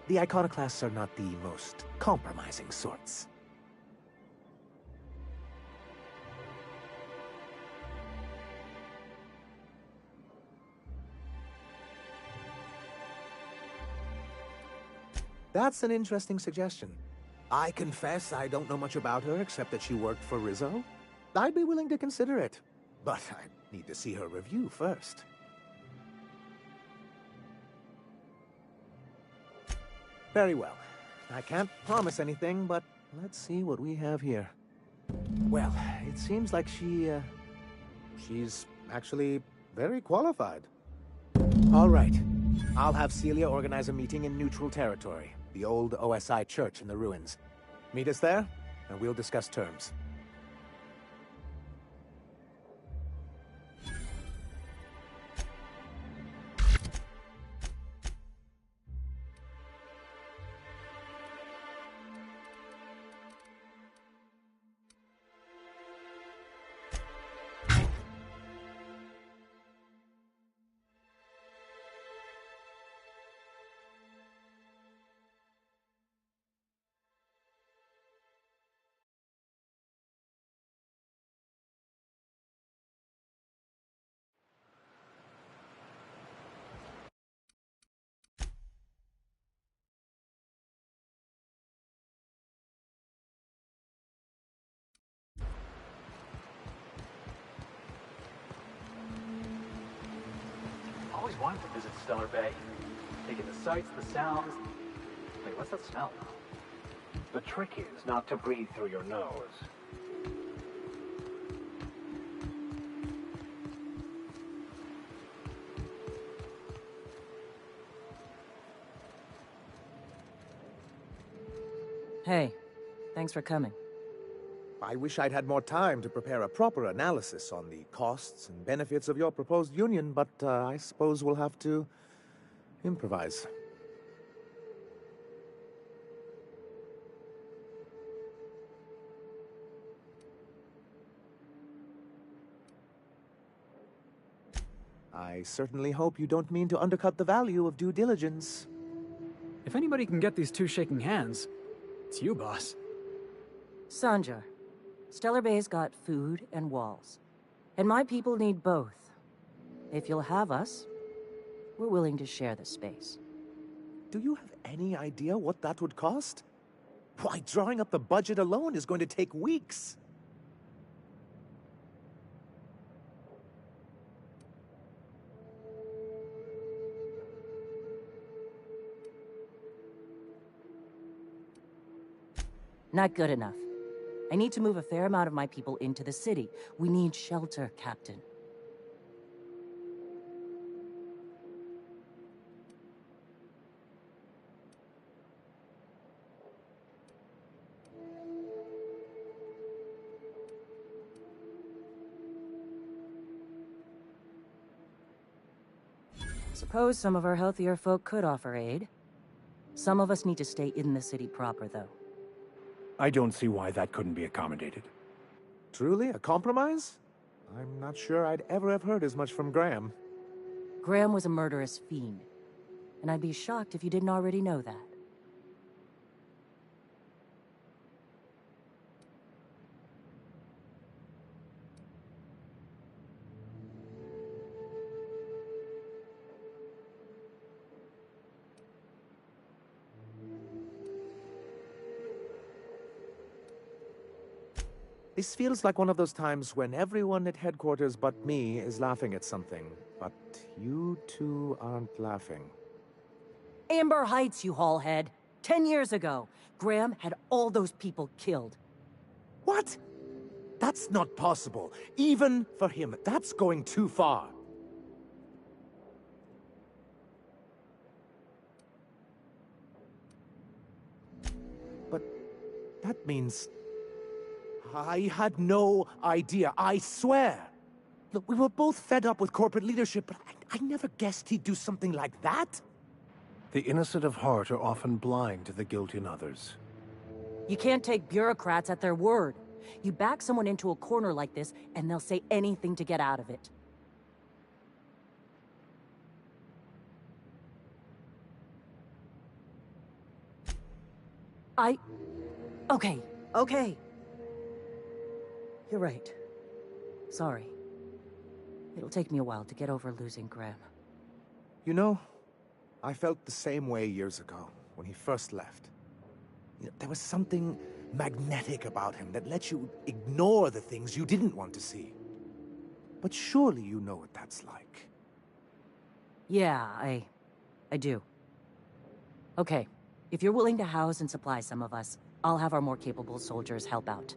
The Iconoclasts are not the most compromising sorts. That's an interesting suggestion. I confess I don't know much about her except that she worked for Rizzo. I'd be willing to consider it, but I need to see her review first. Very well. I can't promise anything, but let's see what we have here. Well, it seems like she's actually very qualified. All right. I'll have Celia organize a meeting in neutral territory, the old OSI church in the ruins. Meet us there, and we'll discuss terms. Always wanted to visit Stellar Bay. Taking the sights, the sounds. Wait, what's that smell? The trick is not to breathe through your nose. Hey, thanks for coming. I wish I'd had more time to prepare a proper analysis on the costs and benefits of your proposed union, but I suppose we'll have to improvise. I certainly hope you don't mean to undercut the value of due diligence. If anybody can get these two shaking hands, it's you, boss. Sanjar, Stellar Bay's got food and walls. And my people need both. If you'll have us, we're willing to share the space. Do you have any idea what that would cost? Why, drawing up the budget alone is going to take weeks. Not good enough. I need to move a fair amount of my people into the city. We need shelter, Captain. Suppose some of our healthier folk could offer aid. Some of us need to stay in the city proper, though. I don't see why that couldn't be accommodated. Truly, a compromise? I'm not sure I'd ever have heard as much from Graham. Graham was a murderous fiend, and I'd be shocked if you didn't already know that. This feels like one of those times when everyone at headquarters but me is laughing at something, but you two aren't laughing. Amber Heights, you haulhead. 10 years ago, Graham had all those people killed. What? That's not possible. Even for him, that's going too far. But that means... I had no idea, I swear. Look, we were both fed up with corporate leadership, but I never guessed he'd do something like that. The innocent of heart are often blind to the guilt in others. You can't take bureaucrats at their word. You back someone into a corner like this, and they'll say anything to get out of it. Okay. You're right. Sorry. It'll take me a while to get over losing Graham. You know, I felt the same way years ago, when he first left. You know, there was something magnetic about him that let you ignore the things you didn't want to see. But surely you know what that's like. Yeah, I do. Okay, if you're willing to house and supply some of us, I'll have our more capable soldiers help out.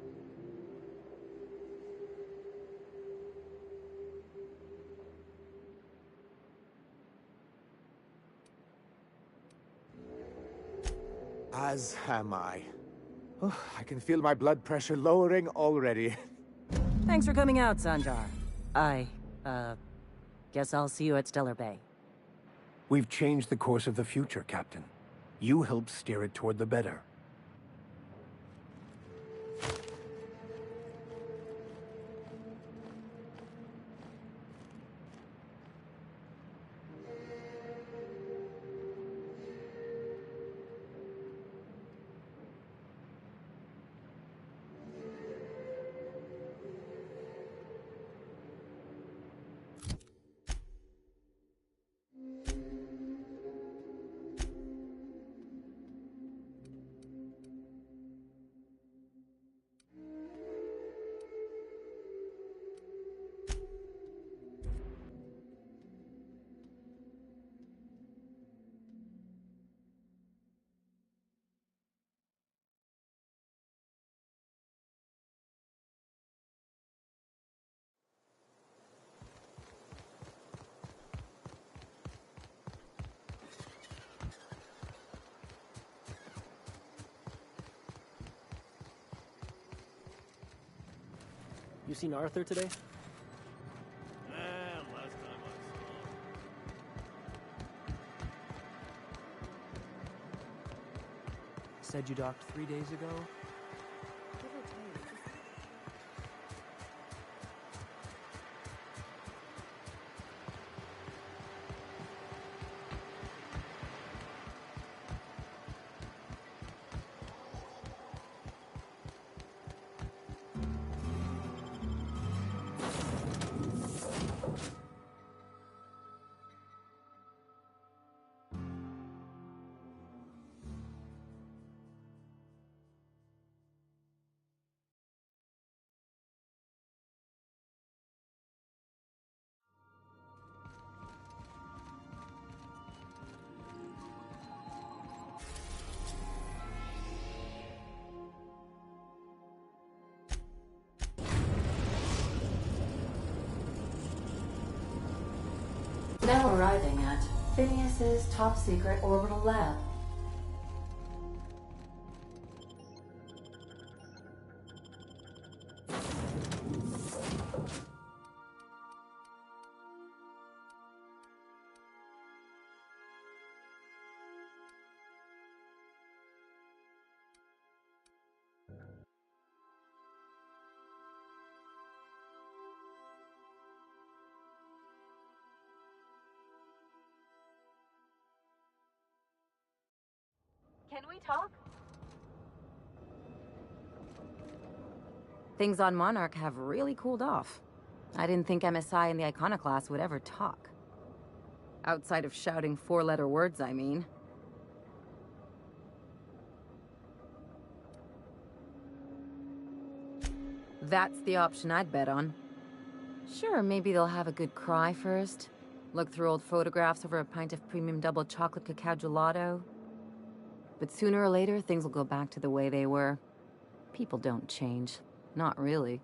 As am I. Oh, I can feel my blood pressure lowering already. Thanks for coming out, Sanjar. Guess I'll see you at Stellar Bay. We've changed the course of the future, Captain. You helped steer it toward the better. You seen Arthur today? Last time I saw him. Said you docked 3 days ago? Now arriving at Phineas's top-secret orbital lab. Can we talk? Things on Monarch have really cooled off. I didn't think MSI and the Iconoclast would ever talk. Outside of shouting four-letter words, I mean. That's the option I'd bet on. Sure, maybe they'll have a good cry first. Look through old photographs over a pint of premium double chocolate cacao gelato. But sooner or later, things will go back to the way they were. People don't change. Not really.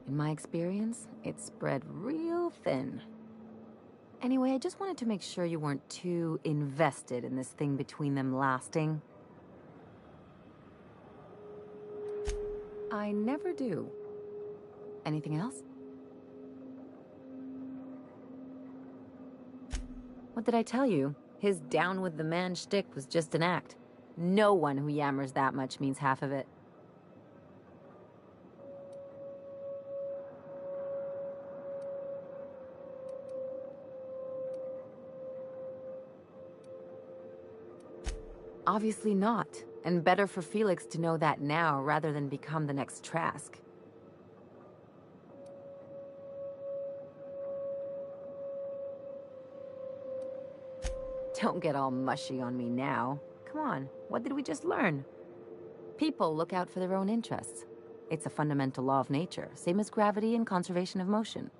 In my experience, it's spread real thin. Anyway, I just wanted to make sure you weren't too invested in this thing between them lasting. I never do. Anything else? What did I tell you? His down with the man shtick was just an act. No one who yammers that much means half of it. Obviously not. And better for Felix to know that now rather than become the next Trask. Don't get all mushy on me now. Come on, what did we just learn? People look out for their own interests. It's a fundamental law of nature, same as gravity and conservation of motion.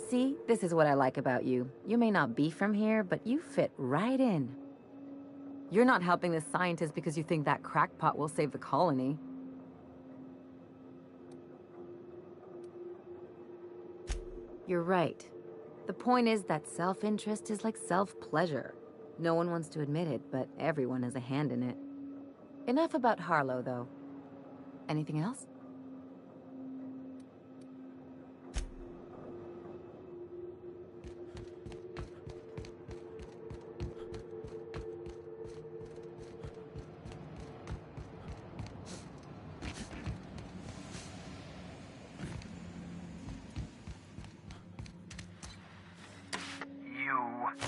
See, this is what I like about you. You may not be from here, but you fit right in. You're not helping this scientist because you think that crackpot will save the colony. You're right. The point is that self-interest is like self-pleasure. No one wants to admit it, but everyone has a hand in it. Enough about Harlow, though. Anything else?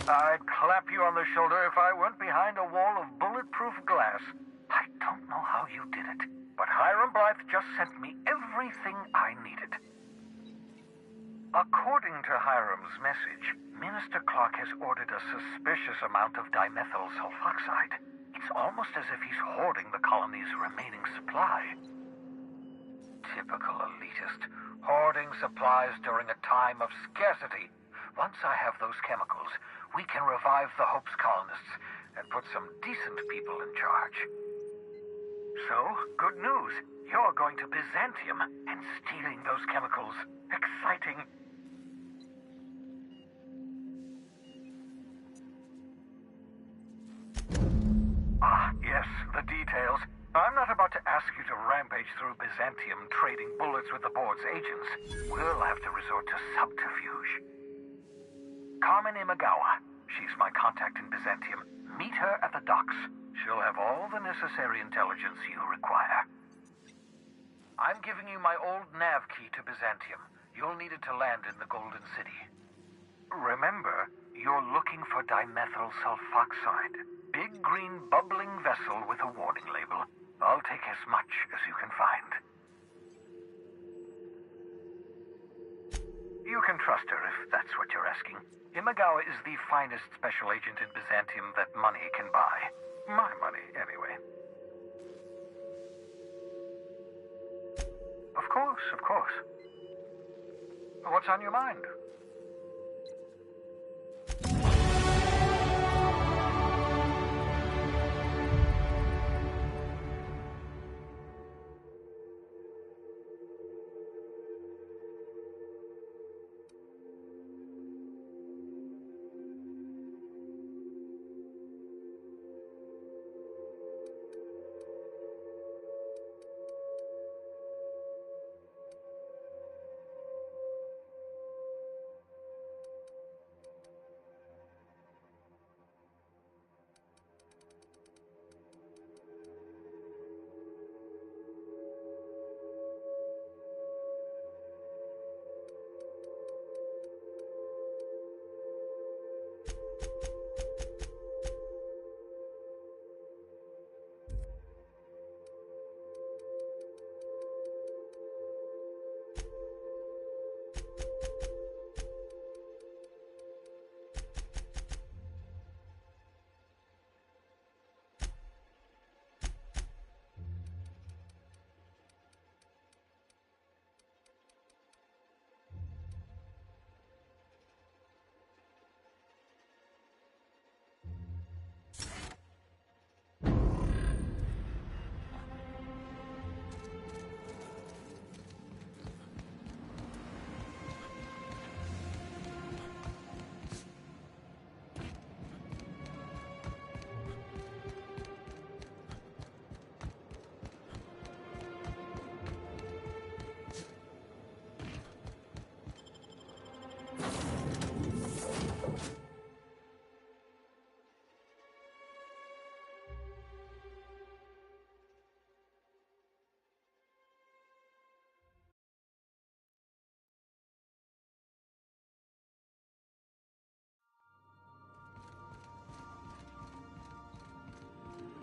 I'd clap you on the shoulder if I weren't behind a wall of bulletproof glass. I don't know how you did it, but Hiram Blythe just sent me everything I needed. According to Hiram's message, Minister Clark has ordered a suspicious amount of dimethyl sulfoxide. It's almost as if he's hoarding the colony's remaining supply. Typical elitist, hoarding supplies during a time of scarcity. Once I have those chemicals, we can revive the Hope's colonists and put some decent people in charge. So, good news. You're going to Byzantium and stealing those chemicals. Exciting. Ah, yes, the details. I'm not about to ask you to rampage through Byzantium trading bullets with the board's agents. We'll have to resort to subterfuge. Carmen Imagawa. She's my contact in Byzantium. Meet her at the docks. She'll have all the necessary intelligence you require. I'm giving you my old nav key to Byzantium. You'll need it to land in the Golden City. Remember, you're looking for dimethyl sulfoxide. Big green bubbling vessel with a warning label. I'll take as much as you can find. You can trust her if that's what you're asking. Imagawa is the finest special agent in Byzantium that money can buy. My money, anyway. Of course, of course. What's on your mind?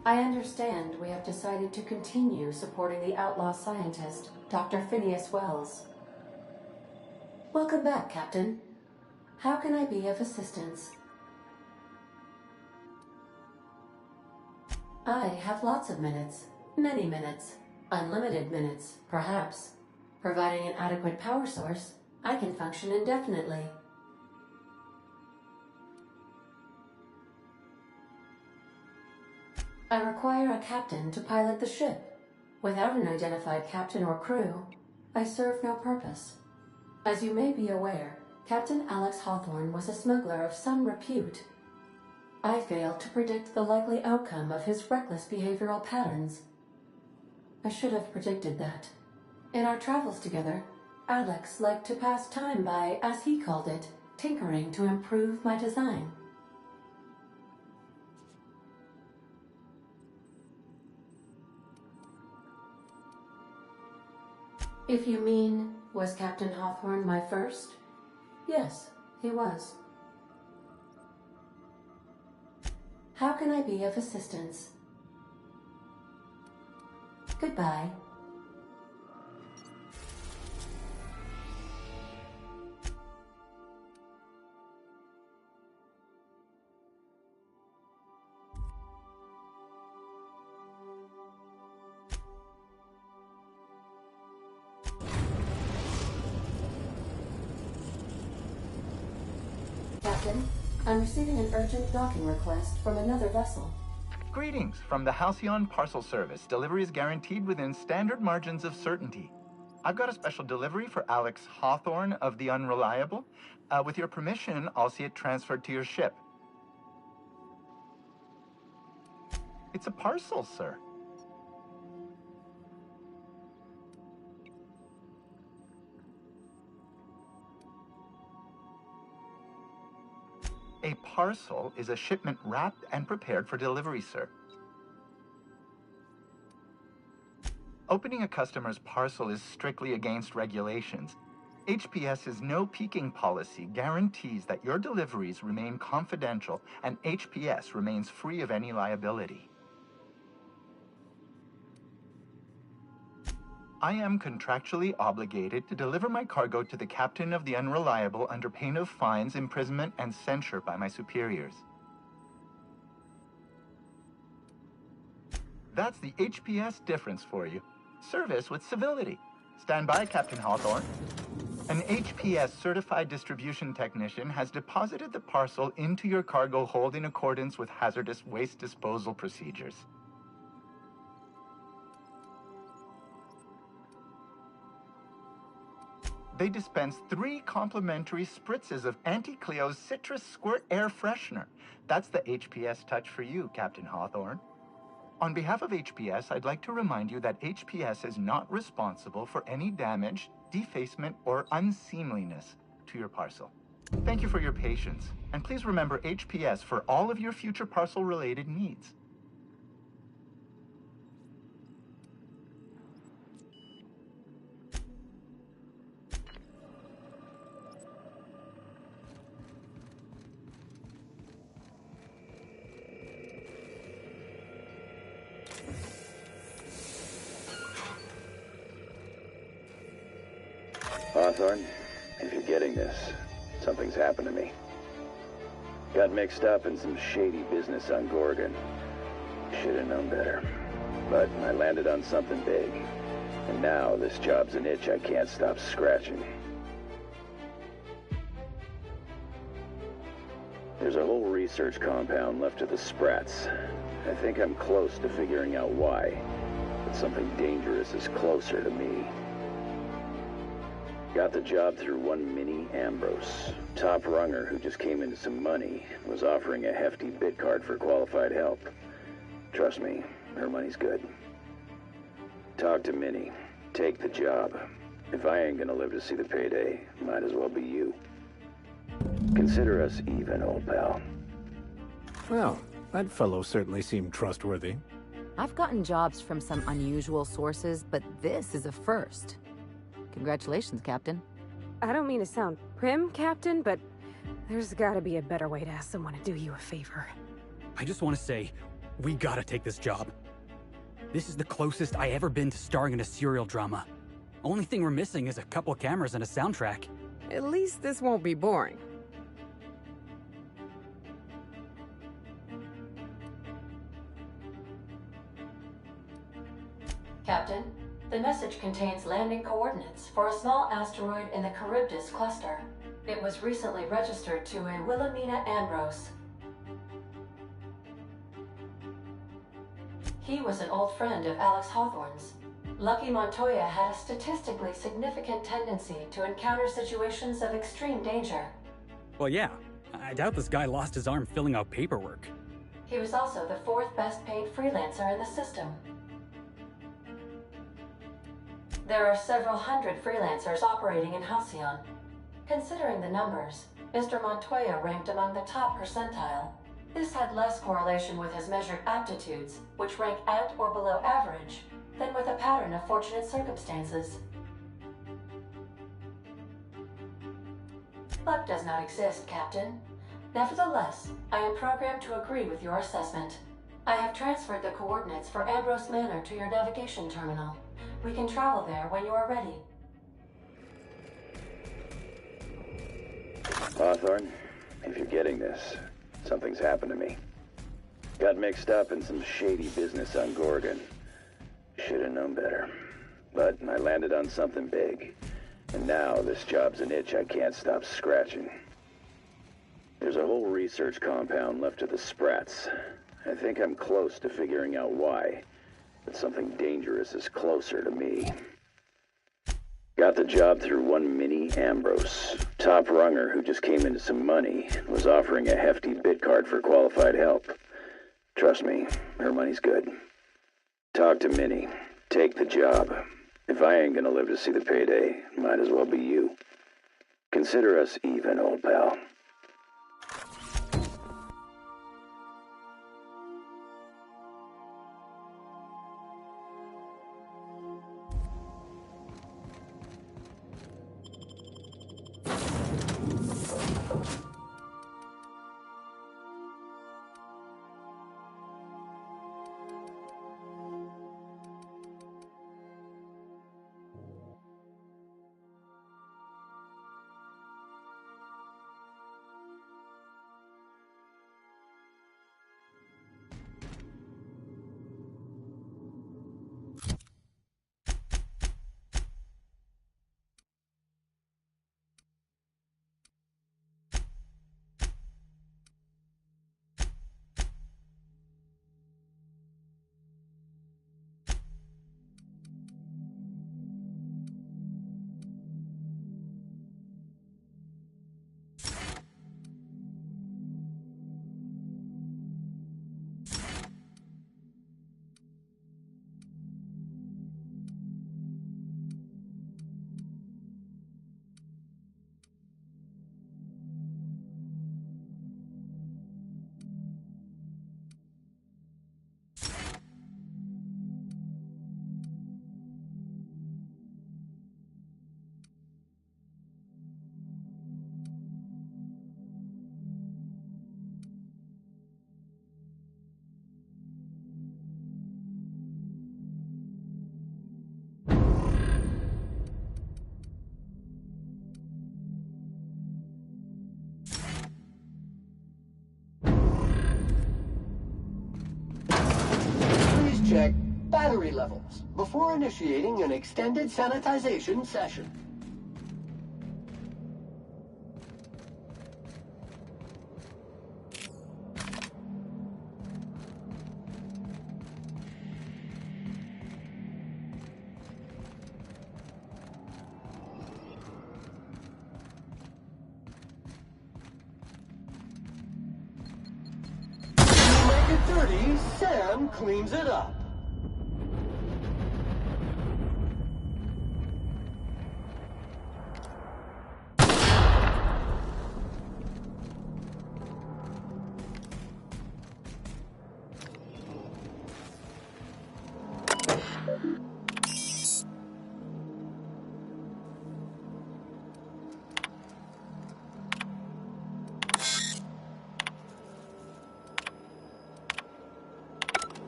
I understand we have decided to continue supporting the outlaw scientist, Dr. Phineas Wells. Welcome back, Captain. How can I be of assistance? I have lots of minutes. Many minutes. Unlimited minutes, perhaps. Providing an adequate power source, I can function indefinitely. I require a captain to pilot the ship. Without an identified captain or crew, I serve no purpose. As you may be aware, Captain Alex Hawthorne was a smuggler of some repute. I failed to predict the likely outcome of his reckless behavioral patterns. I should have predicted that. In our travels together, Alex liked to pass time by, as he called it, tinkering to improve my design. If you mean, was Captain Hawthorne my first? Yes, he was. How can I be of assistance? Goodbye. Captain, I'm receiving an urgent docking request from another vessel. Greetings from the Halcyon Parcel Service. Delivery is guaranteed within standard margins of certainty. I've got a special delivery for Alex Hawthorne of the Unreliable. With your permission, I'll see it transferred to your ship. It's a parcel, sir. A parcel is a shipment wrapped and prepared for delivery, sir. Opening a customer's parcel is strictly against regulations. HPS's no peeking policy guarantees that your deliveries remain confidential and HPS remains free of any liability. I am contractually obligated to deliver my cargo to the captain of the Unreliable under pain of fines, imprisonment, and censure by my superiors. That's the HPS difference for you. Service with civility. Stand by, Captain Hawthorne. An HPS certified distribution technician has deposited the parcel into your cargo hold in accordance with hazardous waste disposal procedures. They dispense 3 complimentary spritzes of Auntie Cleo's Citrus Squirt Air Freshener. That's the HPS touch for you, Captain Hawthorne. On behalf of HPS, I'd like to remind you that HPS is not responsible for any damage, defacement, or unseemliness to your parcel. Thank you for your patience, and please remember HPS for all of your future parcel-related needs. Hawthorne, if you're getting this, something's happened to me. Got mixed up in some shady business on Gorgon. Should have known better. But I landed on something big. And now this job's an itch I can't stop scratching. There's a whole research compound left of the Sprats. I think I'm close to figuring out why. But something dangerous is closer to me. Got the job through one Minnie Ambrose. Top runger who just came into some money, was offering a hefty bid card for qualified help. Trust me, her money's good. Talk to Minnie. Take the job. If I ain't gonna live to see the payday, might as well be you. Consider us even, old pal. Well, that fellow certainly seemed trustworthy. I've gotten jobs from some unusual sources, but this is a first. Congratulations, Captain. I don't mean to sound prim, Captain, but there's gotta be a better way to ask someone to do you a favor. I just want to say, We gotta take this job. This is the closest I ever been to starring in a serial drama. Only thing we're missing is a couple cameras and a soundtrack. At least this won't be boring. Captain, the message contains landing coordinates for a small asteroid in the Charybdis cluster. It was recently registered to a Wilhelmina Ambrose. He was an old friend of Alex Hawthorne's. Lucky Montoya had a statistically significant tendency to encounter situations of extreme danger. Well, yeah. I doubt this guy lost his arm filling out paperwork. He was also the 4th best paid freelancer in the system. There are several hundred freelancers operating in Halcyon. Considering the numbers, Mr. Montoya ranked among the top percentile. This had less correlation with his measured aptitudes, which rank at or below average, than with a pattern of fortunate circumstances. Luck does not exist, Captain. Nevertheless, I am programmed to agree with your assessment. I have transferred the coordinates for Ambrose Manor to your navigation terminal. We can travel there when you are ready. Hawthorne, if you're getting this, something's happened to me. Got mixed up in some shady business on Gorgon. Should have known better. But I landed on something big. And now this job's an itch I can't stop scratching. There's a whole research compound left of the Sprats. I think I'm close to figuring out why. But something dangerous is closer to me. Got the job through one Minnie Ambrose. Top runger who just came into some money and was offering a hefty bid card for qualified help. Trust me, her money's good. Talk to Minnie. Take the job. If I ain't gonna live to see the payday, might as well be you. Consider us even, old pal. Check battery levels before initiating an extended sanitization session. You make it dirty, Sam cleans it up.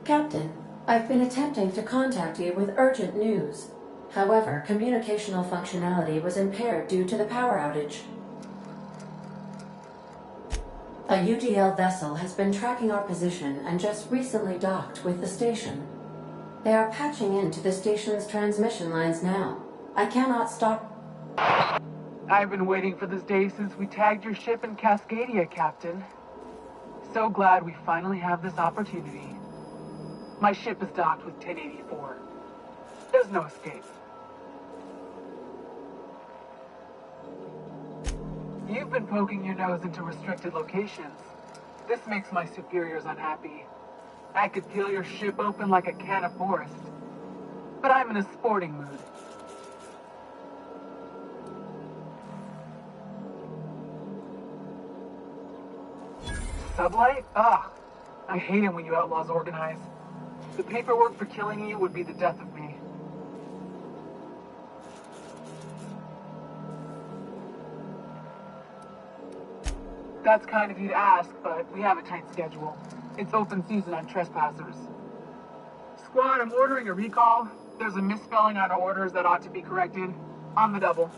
Captain, I've been attempting to contact you with urgent news. However, communicational functionality was impaired due to the power outage. A UDL vessel has been tracking our position and just recently docked with the station. They are patching into the station's transmission lines now. I cannot stop. I've been waiting for this day since we tagged your ship in Cascadia, Captain. So glad we finally have this opportunity. My ship is docked with 1084. There's no escape. You've been poking your nose into restricted locations. This makes my superiors unhappy. I could peel your ship open like a can of forest. But I'm in a sporting mood. Sublight? Ugh. I hate it when you outlaws organize. The paperwork for killing you would be the death of me. That's kind of you to ask, but we have a tight schedule. It's open season on trespassers. Squad, I'm ordering a recall. There's a misspelling on orders that ought to be corrected. On the double.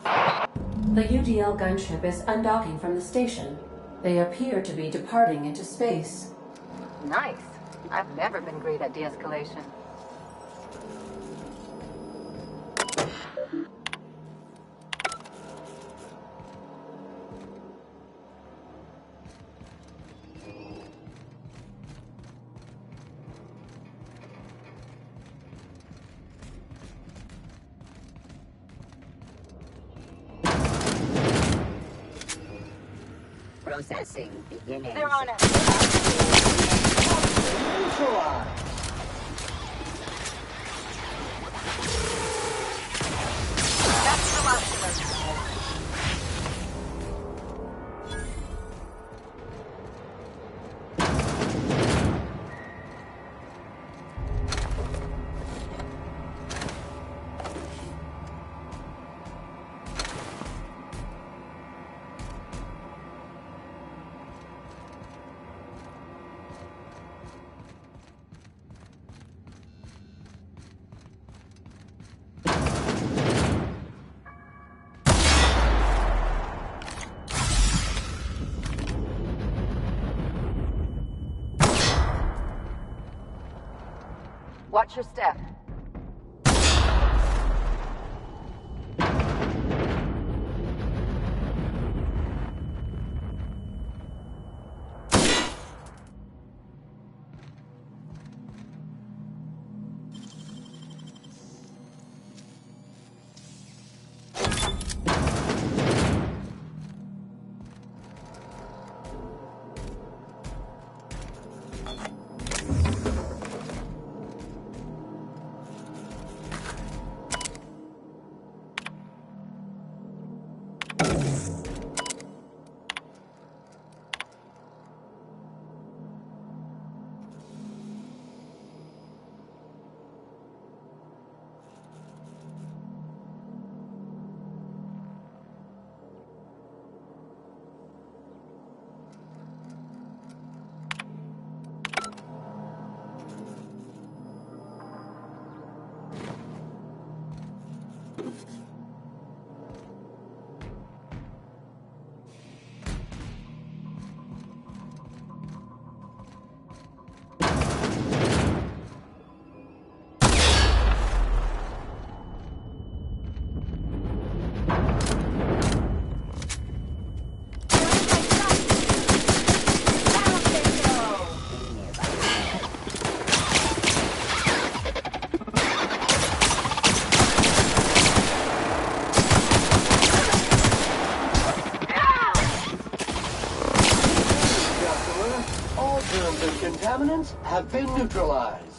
The UDL gunship is undocking from the station. They appear to be departing into space. Nice. I've never been great at de-escalation. Processing beginning. They're on it. Neutralize. That's the last of us. Watch your step. Contaminants have been neutralized.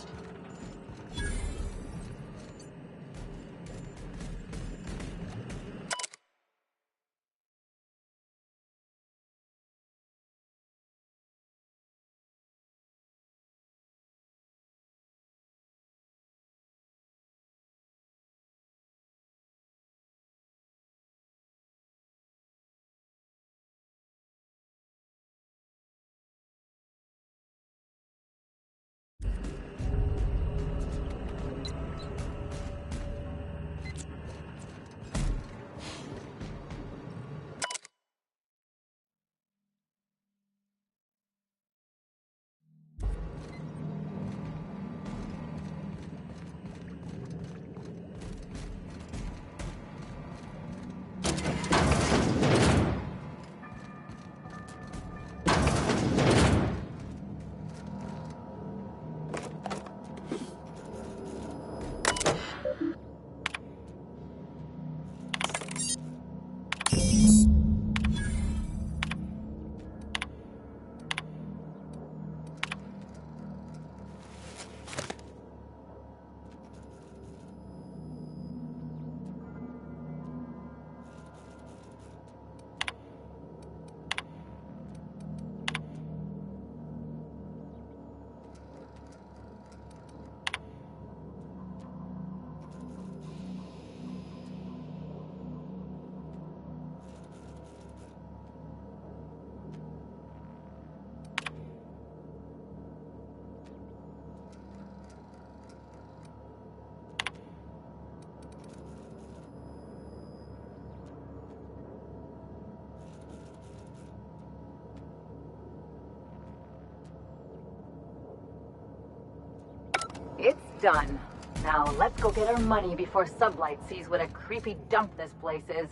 done. Now let's go get our money before Sublight sees what a creepy dump this place is.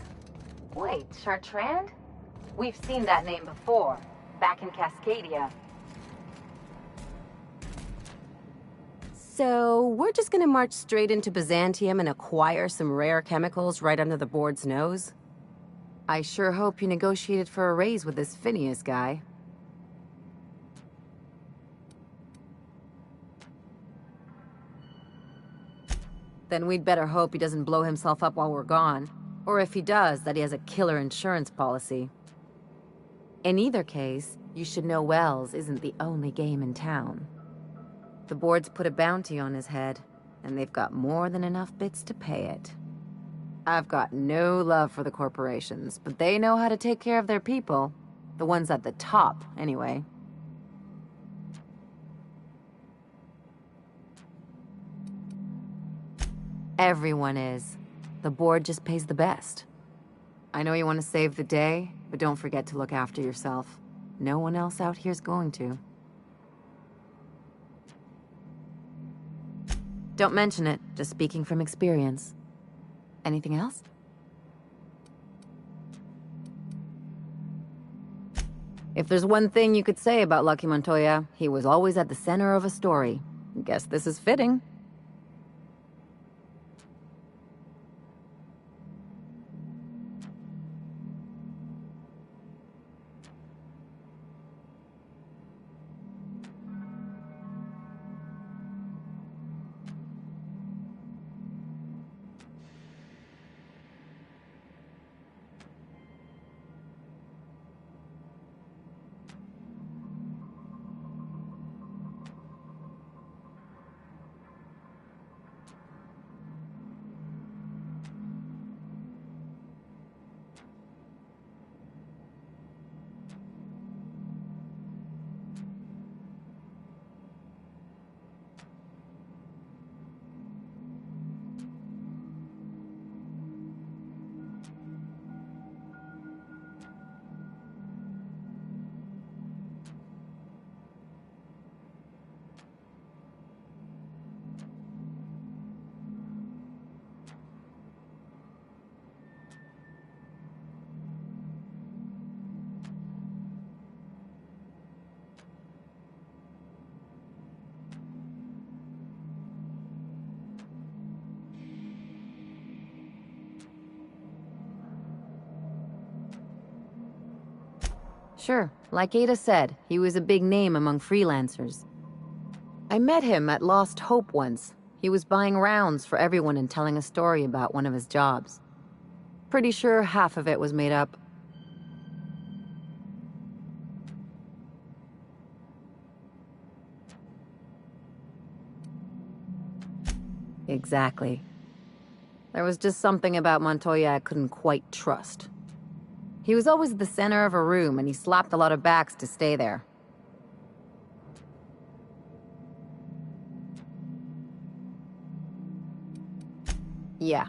Wait, Chartrand? We've seen that name before, back in Cascadia. So, we're just gonna march straight into Byzantium and acquire some rare chemicals right under the board's nose? I sure hope you negotiated for a raise with this Phineas guy. Then we'd better hope he doesn't blow himself up while we're gone. Or if he does, that he has a killer insurance policy. In either case, you should know Wells isn't the only game in town. The board's put a bounty on his head, and they've got more than enough bits to pay it. I've got no love for the corporations, but they know how to take care of their people. The ones at the top, anyway. Everyone is. The board just pays the best. I know you want to save the day, but don't forget to look after yourself. No one else out here's going to. Don't mention it, just speaking from experience. Anything else? If there's one thing you could say about Lucky Montoya, he was always at the center of a story. Guess this is fitting. Sure, like Ada said, he was a big name among freelancers. I met him at Lost Hope once. He was buying rounds for everyone and telling a story about one of his jobs. Pretty sure half of it was made up. Exactly. There was just something about Montoya I couldn't quite trust. He was always at the center of a room, and he slapped a lot of backs to stay there. Yeah.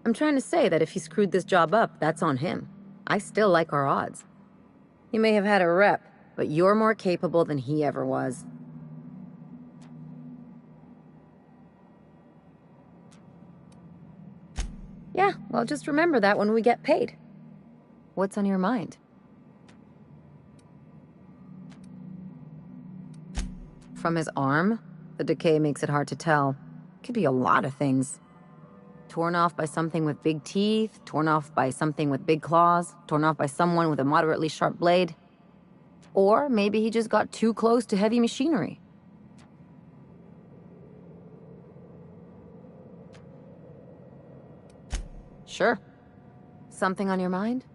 I'm trying to say that if he screwed this job up, that's on him. I still like our odds. He may have had a rep, but you're more capable than he ever was. Yeah, well, just remember that when we get paid. What's on your mind? From his arm? The decay makes it hard to tell. Could be a lot of things. Torn off by something with big teeth, torn off by something with big claws, torn off by someone with a moderately sharp blade. Or maybe he just got too close to heavy machinery. Sure. Something on your mind?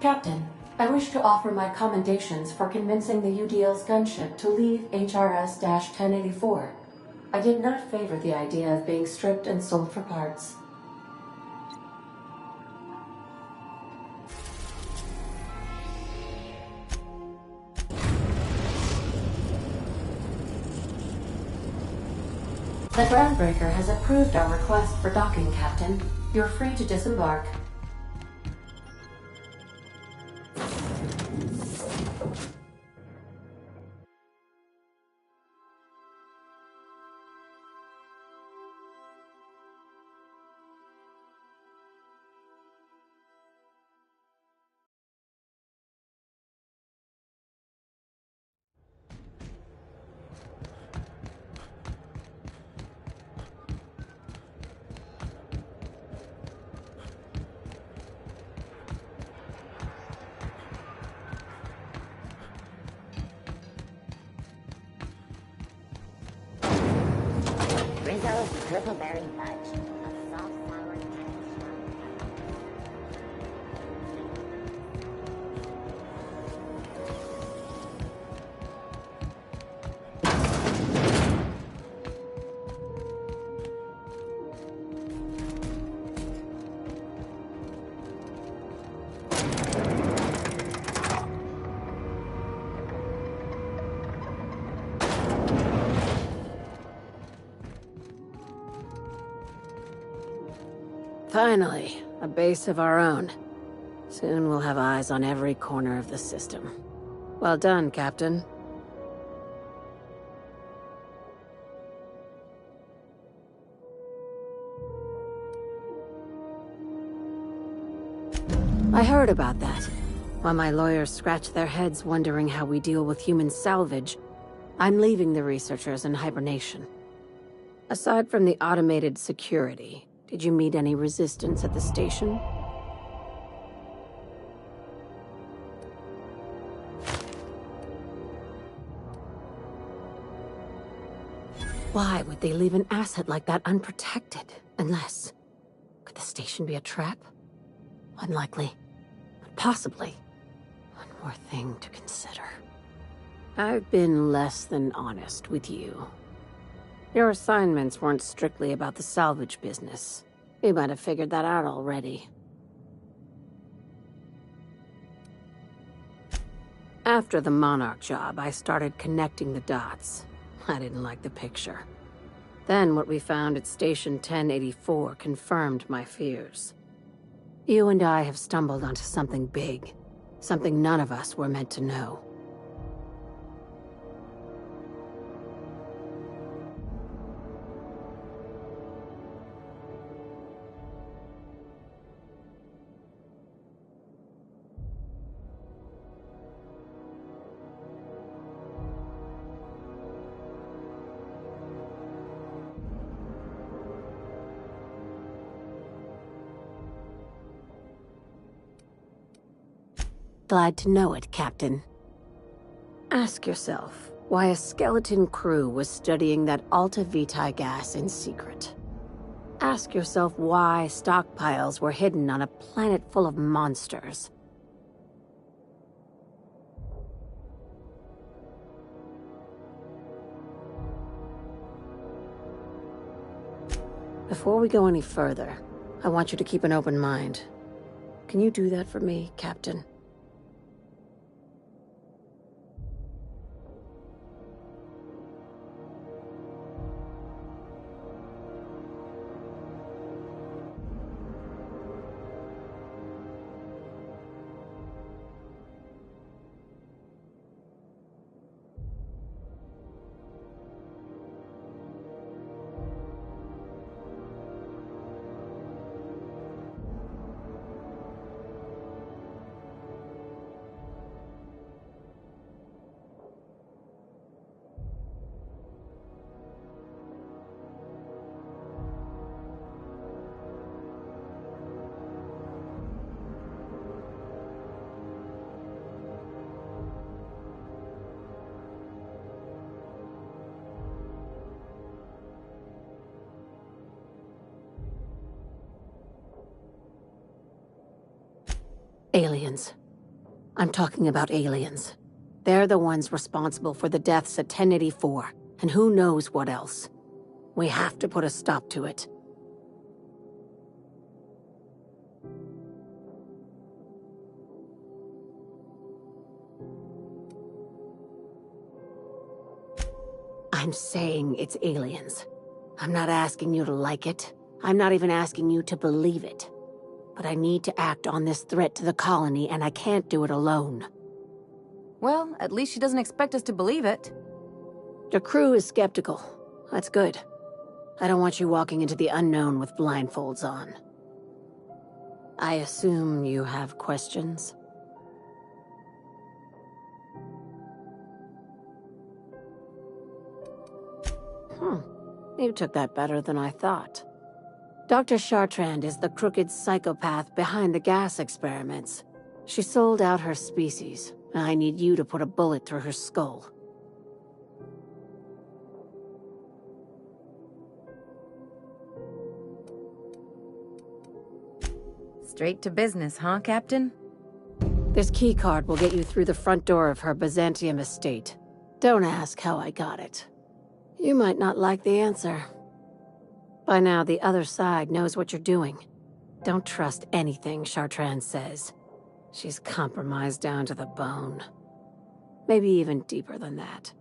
Captain, I wish to offer my commendations for convincing the UDL's gunship to leave HRS-1084. I did not favor the idea of being stripped and sold for parts. The Groundbreaker has approved our request for docking, Captain. You're free to disembark. Rizzo's Triple Berry Fudge. A soft, sour, Finally, a base of our own. Soon we'll have eyes on every corner of the system. Well done, Captain. I heard about that. While my lawyers scratch their heads wondering how we deal with human salvage, I'm leaving the researchers in hibernation. Aside from the automated security, did you meet any resistance at the station? Why would they leave an asset like that unprotected? Unless... could the station be a trap? Unlikely. But possibly. One more thing to consider. I've been less than honest with you. Your assignments weren't strictly about the salvage business. You might have figured that out already. After the Monarch job, I started connecting the dots. I didn't like the picture. Then what we found at Station 1084 confirmed my fears. You and I have stumbled onto something big. Something none of us were meant to know. Glad to know it, Captain. Ask yourself why a skeleton crew was studying that Alta Vitae gas in secret. Ask yourself why stockpiles were hidden on a planet full of monsters. Before we go any further, I want you to keep an open mind. Can you do that for me, Captain? Aliens. I'm talking about aliens. They're the ones responsible for the deaths at 1084, and who knows what else. We have to put a stop to it. I'm saying it's aliens. I'm not asking you to like it. I'm not even asking you to believe it. But I need to act on this threat to the colony, and I can't do it alone. Well, at least she doesn't expect us to believe it. The crew is skeptical. That's good. I don't want you walking into the unknown with blindfolds on. I assume you have questions? You took that better than I thought. Dr. Chartrand is the crooked psychopath behind the gas experiments. She sold out her species. I need you to put a bullet through her skull. Straight to business, huh, Captain? This keycard will get you through the front door of her Byzantium estate. Don't ask how I got it. You might not like the answer. By now, the other side knows what you're doing. Don't trust anything Chartrand says. She's compromised down to the bone. Maybe even deeper than that.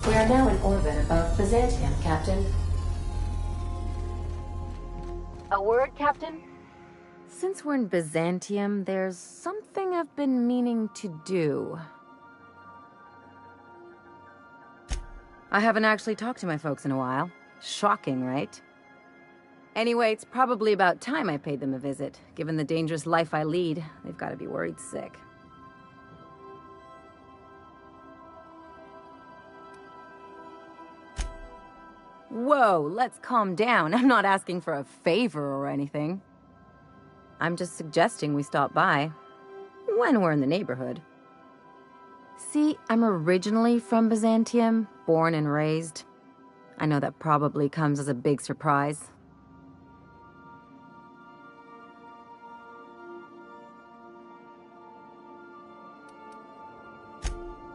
We are now in orbit above Byzantium, Captain. A word, Captain? Since we're in Byzantium, there's something I've been meaning to do. I haven't actually talked to my folks in a while. Shocking, right? Anyway, it's probably about time I paid them a visit. Given the dangerous life I lead, they've got to be worried sick. Whoa, let's calm down. I'm not asking for a favor or anything. I'm just suggesting we stop by when we're in the neighborhood. See, I'm originally from Byzantium, born and raised. I know that probably comes as a big surprise.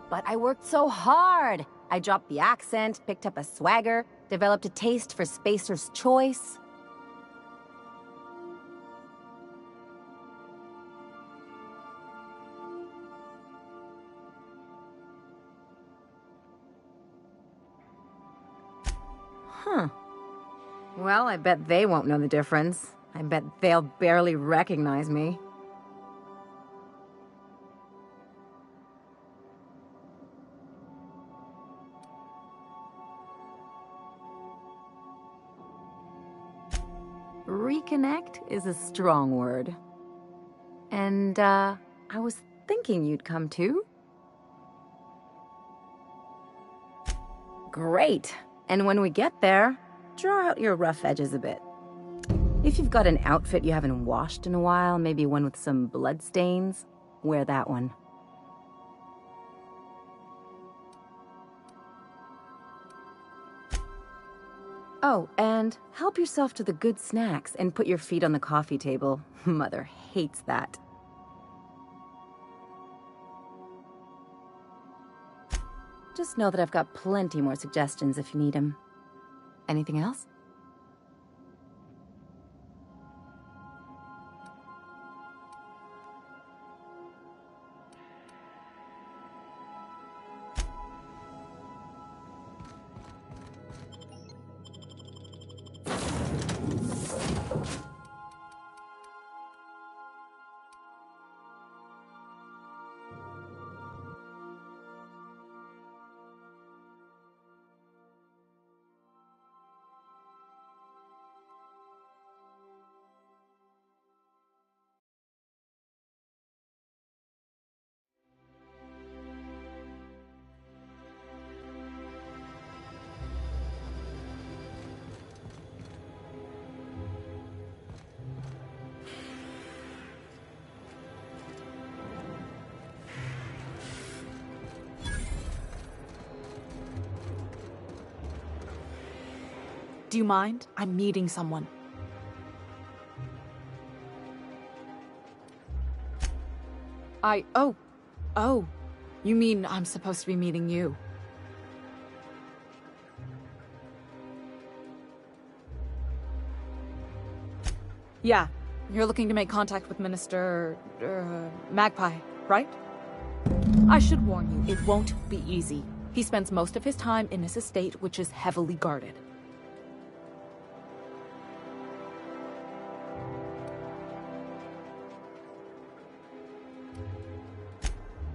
But I worked so hard. I dropped the accent, picked up a swagger, developed a taste for Spacer's Choice. Huh. Well, I bet they won't know the difference. I bet they'll barely recognize me. Reconnect is a strong word. And, I was thinking you'd come too. Great. And when we get there, draw out your rough edges a bit. If you've got an outfit you haven't washed in a while, maybe one with some blood stains, wear that one. Oh, and help yourself to the good snacks and put your feet on the coffee table. Mother hates that. Just know that I've got plenty more suggestions if you need them. Anything else? Do you mind? I'm meeting someone. Oh. You mean I'm supposed to be meeting you? Yeah, you're looking to make contact with Minister... Magpie, right? I should warn you, it won't be easy. He spends most of his time in his estate, which is heavily guarded.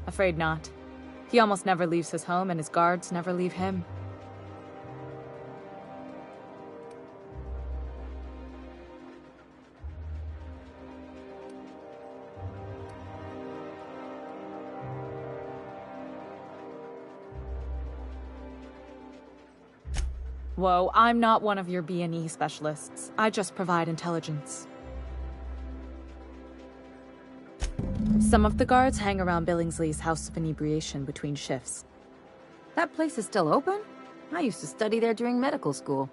Afraid not. He almost never leaves his home, and his guards never leave him. Whoa, I'm not one of your B&E specialists. I just provide intelligence. Some of the guards hang around Billingsley's House of Inebriation between shifts. That place is still open? I used to study there during medical school.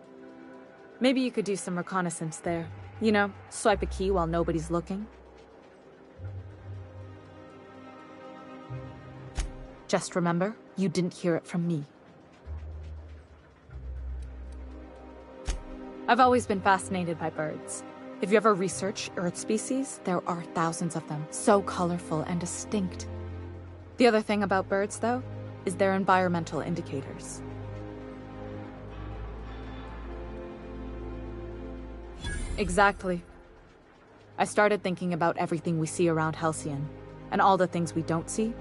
Maybe you could do some reconnaissance there. You know, swipe a key while nobody's looking. Just remember, you didn't hear it from me. I've always been fascinated by birds. If you ever research Earth species, there are thousands of them, so colorful and distinct. The other thing about birds, though, is their environmental indicators. Exactly. I started thinking about everything we see around Halcyon, and all the things we don't see.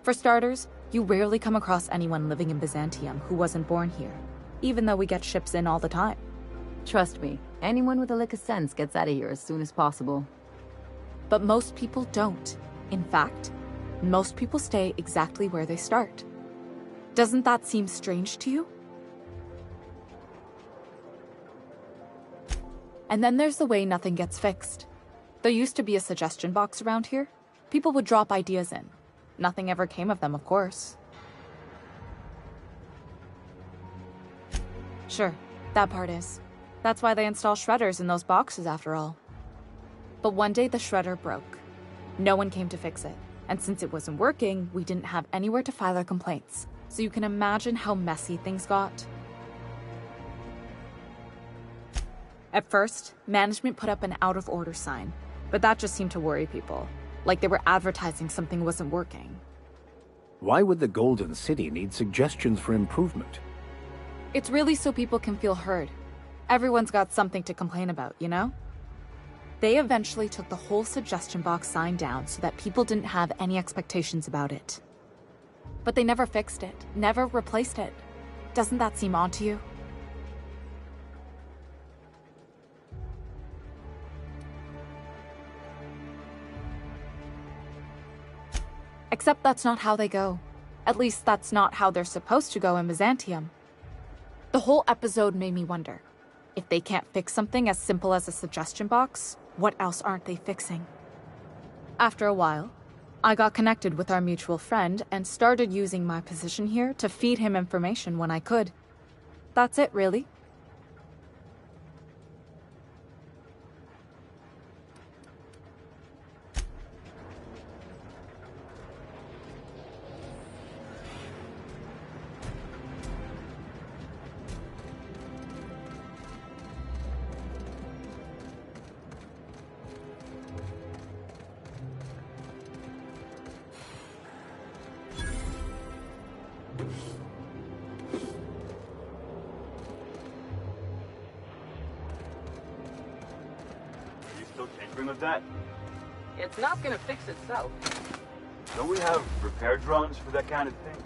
For starters, you rarely come across anyone living in Byzantium who wasn't born here, even though we get ships in all the time. Trust me, anyone with a lick of sense gets out of here as soon as possible. But most people don't. In fact, most people stay exactly where they start. Doesn't that seem strange to you? And then there's the way nothing gets fixed. There used to be a suggestion box around here. People would drop ideas in. Nothing ever came of them, of course. Sure, that part is. That's why they install shredders in those boxes, after all. But one day the shredder broke. No one came to fix it. And since it wasn't working, we didn't have anywhere to file our complaints. So you can imagine how messy things got. At first, management put up an out-of-order sign. But that just seemed to worry people. Like they were advertising something wasn't working. Why would the Golden City need suggestions for improvement? It's really so people can feel heard. Everyone's got something to complain about, you know? They eventually took the whole suggestion box sign down so that people didn't have any expectations about it. But they never fixed it, never replaced it. Doesn't that seem odd to you? Except that's not how they go. At least that's not how they're supposed to go in Byzantium. The whole episode made me wonder, if they can't fix something as simple as a suggestion box, what else aren't they fixing? After a while, I got connected with our mutual friend and started using my position here to feed him information when I could. That's it, really. With that? It's not gonna fix itself. Don't we have repair drones for that kind of thing?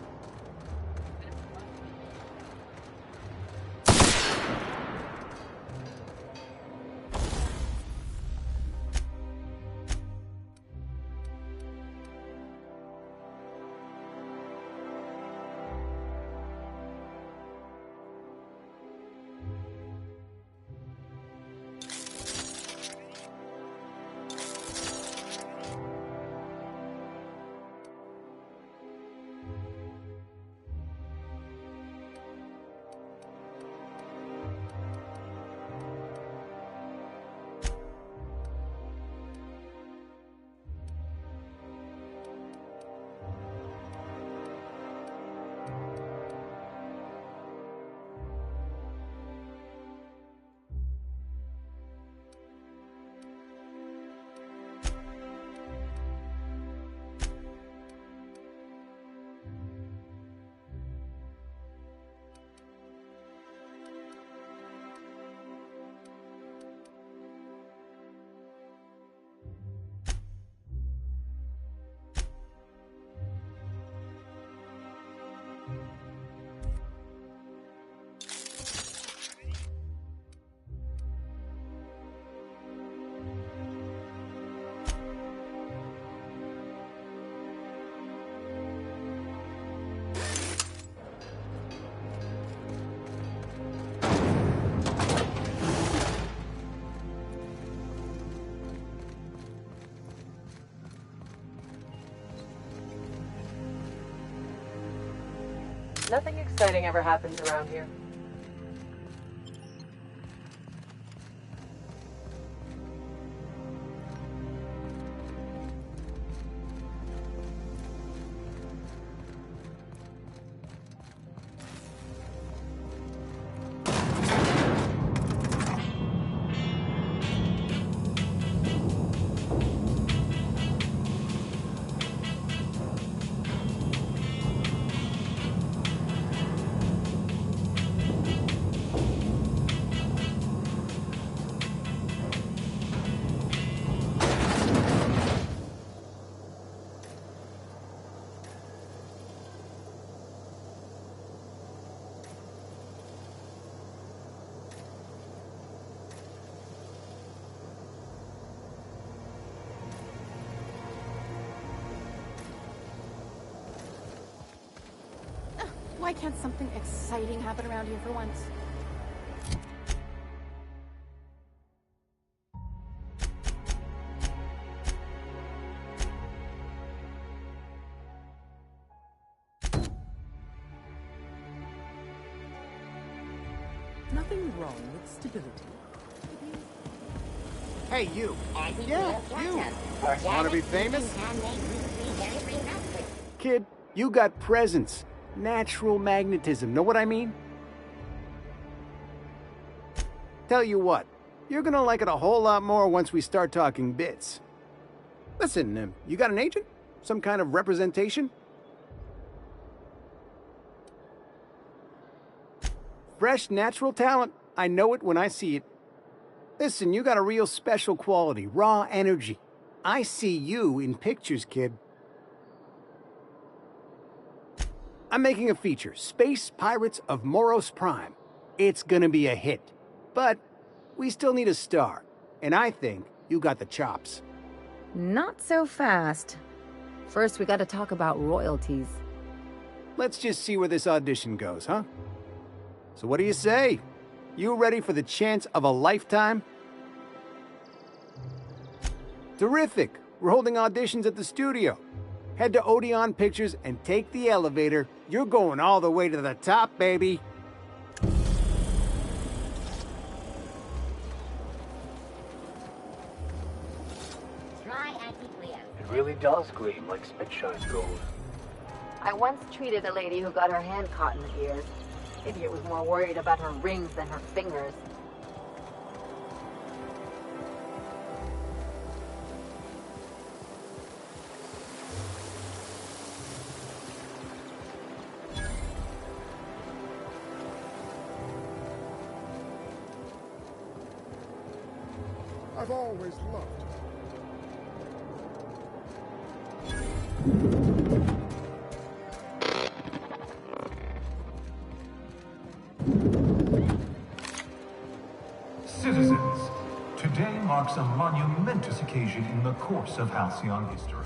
Nothing exciting ever happens around here. Why can't something exciting happen around here for once? Nothing wrong with stability. Hey, you. Yeah, you. Want to be famous? Kid, you got presence. Natural magnetism. Know what I mean? Tell you what, you're gonna like it a whole lot more once we start talking bits. Listen, you got an agent? Some kind of representation? Fresh, natural talent. I know it when I see it. Listen, you got a real special quality, raw energy. I see you in pictures, kid. I'm making a feature, Space Pirates of Moros Prime. It's gonna be a hit. But we still need a star. And I think you got the chops. Not so fast. First, we gotta talk about royalties. Let's just see where this audition goes, huh? So what do you say? You ready for the chance of a lifetime? Terrific! We're holding auditions at the studio. Head to Odeon Pictures and take the elevator. You're going all the way to the top, baby. It really does gleam like spit shines gold. I once treated a lady who got her hand caught in the gears. Idiot was more worried about her rings than her fingers. I've always loved her. Citizens, today marks a monumentous occasion in the course of Halcyon history.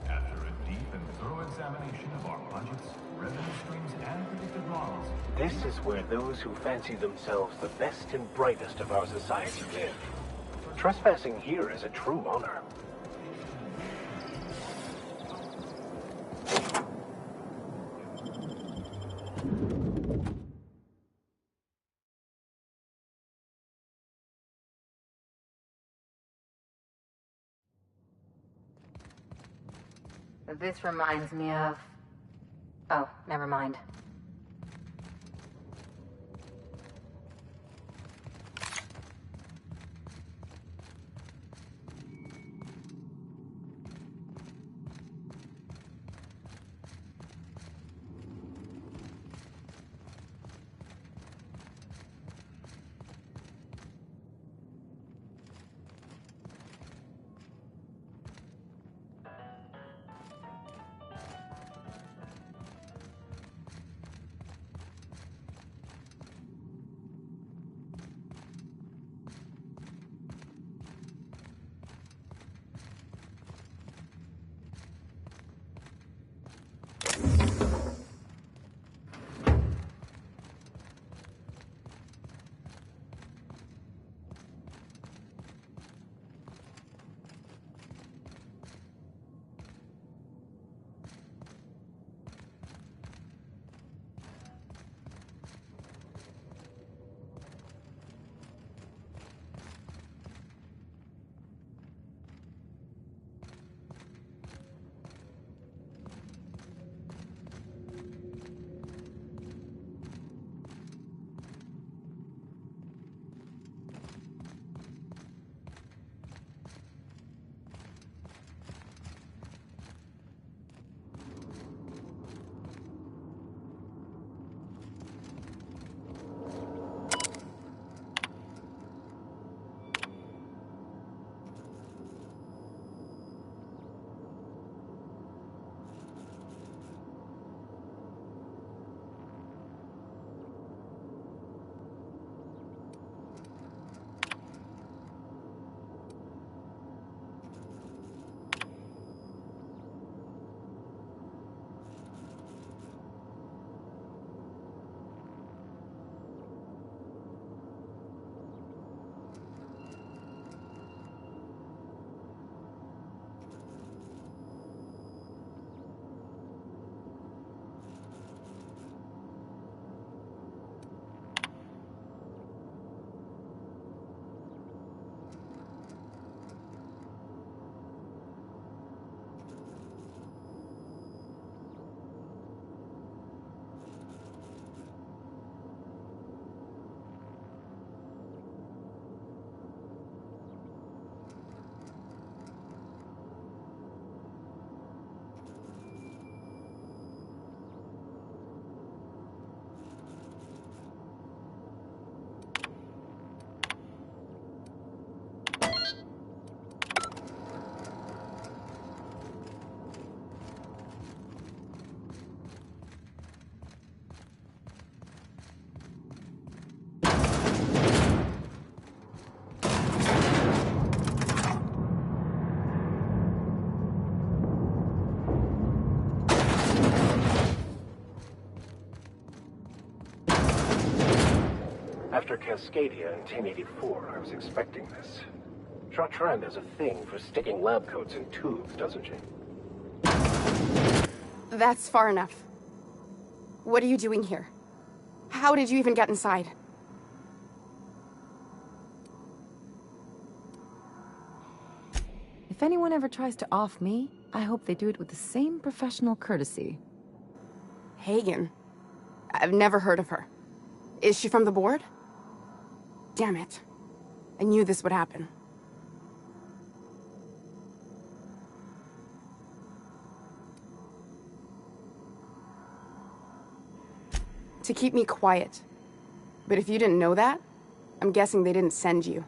After a deep and thorough examination of our budgets, revenue streams, and predicted models, This is where those who fancy themselves the best and brightest of our society live. Trespassing here is a true honor. This reminds me of... Oh, never mind. After Cascadia in 1084, I was expecting this. Chartrand has a thing for sticking lab coats in tubes, doesn't she? That's far enough. What are you doing here? How did you even get inside? If anyone ever tries to off me, I hope they do it with the same professional courtesy. Hagen? I've never heard of her. Is she from the board? Damn it. I knew this would happen. To keep me quiet. But if you didn't know that, I'm guessing they didn't send you.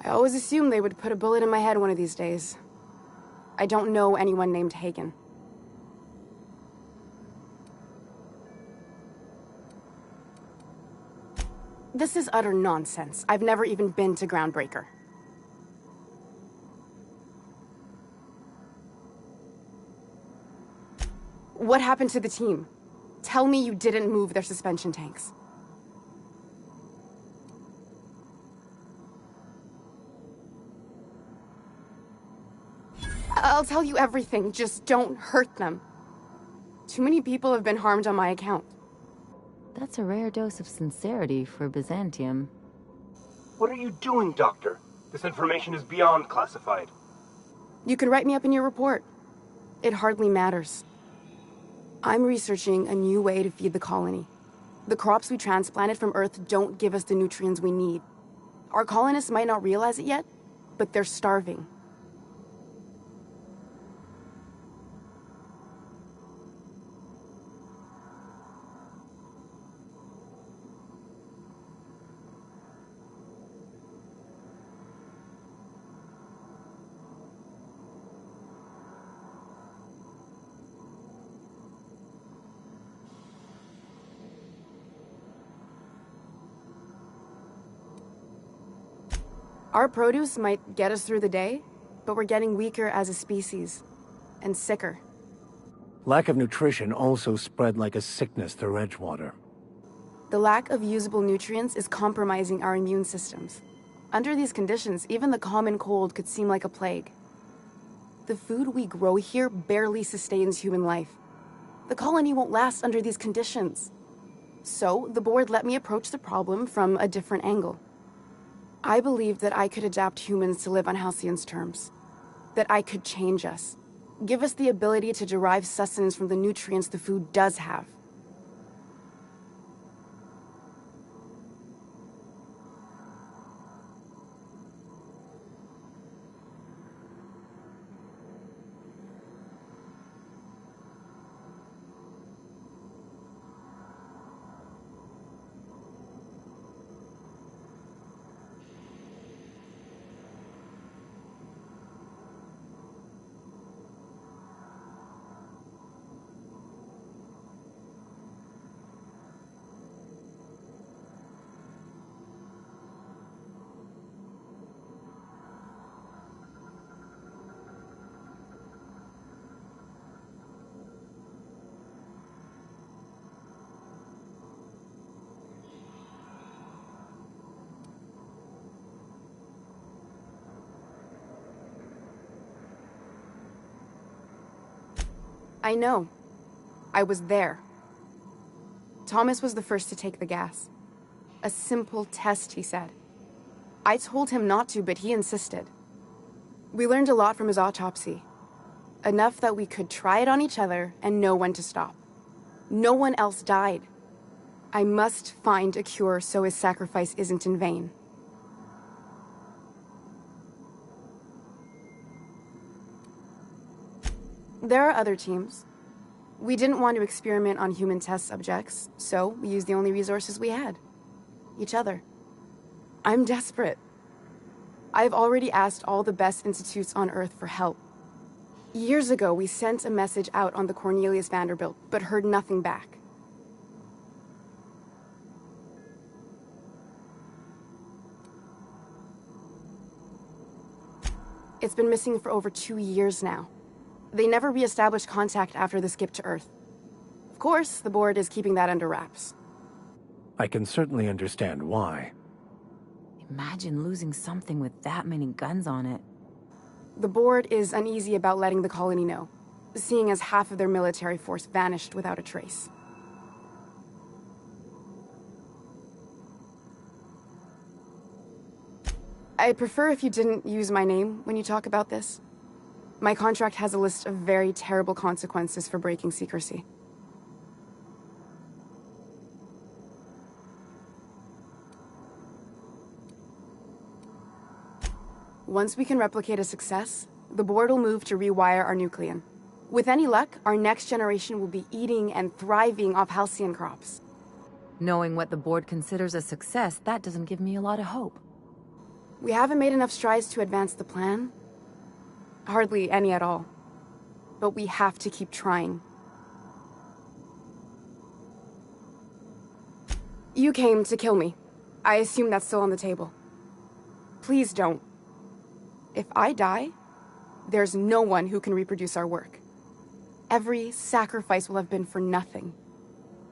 I always assumed they would put a bullet in my head one of these days. I don't know anyone named Hagen. This is utter nonsense. I've never even been to Groundbreaker. What happened to the team? Tell me you didn't move their suspension tanks. I'll tell you everything, just don't hurt them. Too many people have been harmed on my account. That's a rare dose of sincerity for Byzantium. What are you doing, Doctor? This information is beyond classified. You can write me up in your report. It hardly matters. I'm researching a new way to feed the colony. The crops we transplanted from Earth don't give us the nutrients we need. Our colonists might not realize it yet, but they're starving. Our produce might get us through the day, but we're getting weaker as a species, and sicker. Lack of nutrition also spread like a sickness through Edgewater. The lack of usable nutrients is compromising our immune systems. Under these conditions, even the common cold could seem like a plague. The food we grow here barely sustains human life. The colony won't last under these conditions. So, the board let me approach the problem from a different angle. I believed that I could adapt humans to live on Halcyon's terms. That I could change us. Give us the ability to derive sustenance from the nutrients the food does have. I know. I was there. Thomas was the first to take the gas. A simple test, he said. I told him not to, but he insisted. We learned a lot from his autopsy. Enough that we could try it on each other and know when to stop. No one else died. I must find a cure so his sacrifice isn't in vain. There are other teams. We didn't want to experiment on human test subjects, so we used the only resources we had. Each other. I'm desperate. I've already asked all the best institutes on Earth for help. Years ago, we sent a message out on the Cornelius Vanderbilt, but heard nothing back. It's been missing for over 2 years now. They never re-established contact after the skip to Earth. Of course, the board is keeping that under wraps. I can certainly understand why. Imagine losing something with that many guns on it. The board is uneasy about letting the colony know, seeing as half of their military force vanished without a trace. I'd prefer if you didn't use my name when you talk about this. My contract has a list of very terrible consequences for breaking secrecy. Once we can replicate a success, the board will move to rewire our nucleon. With any luck, our next generation will be eating and thriving off halcyon crops. Knowing what the board considers a success, that doesn't give me a lot of hope. We haven't made enough strides to advance the plan. Hardly any at all. But we have to keep trying. You came to kill me. I assume that's still on the table. Please don't. If I die, there's no one who can reproduce our work. Every sacrifice will have been for nothing.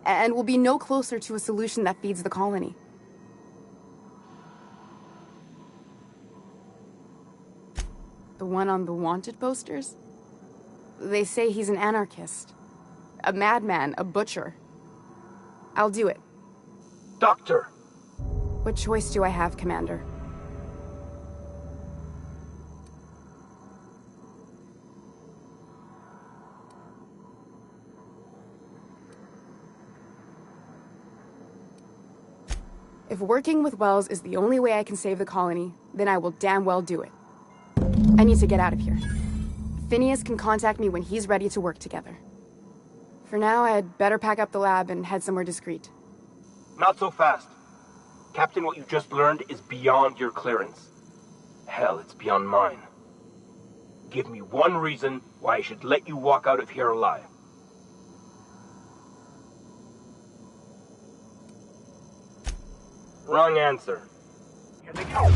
And we'll be no closer to a solution that feeds the colony. The one on the wanted posters? They say he's an anarchist. A madman, a butcher. I'll do it. Doctor! What choice do I have, Commander? If working with Wells is the only way I can save the colony, then I will damn well do it. I need to get out of here. Phineas can contact me when he's ready to work together. For now, I'd better pack up the lab and head somewhere discreet. Not so fast. Captain, what you just learned is beyond your clearance. Hell, it's beyond mine. Give me one reason why I should let you walk out of here alive. Wrong answer. Here they come.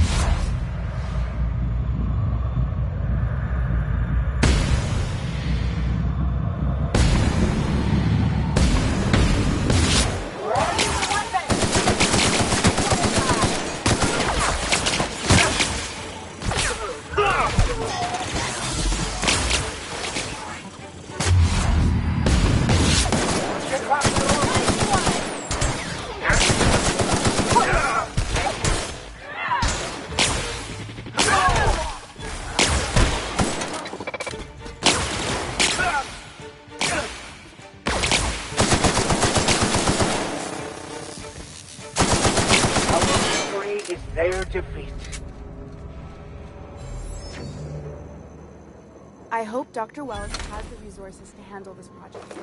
Their defeat. I hope Dr. Wells has the resources to handle this project.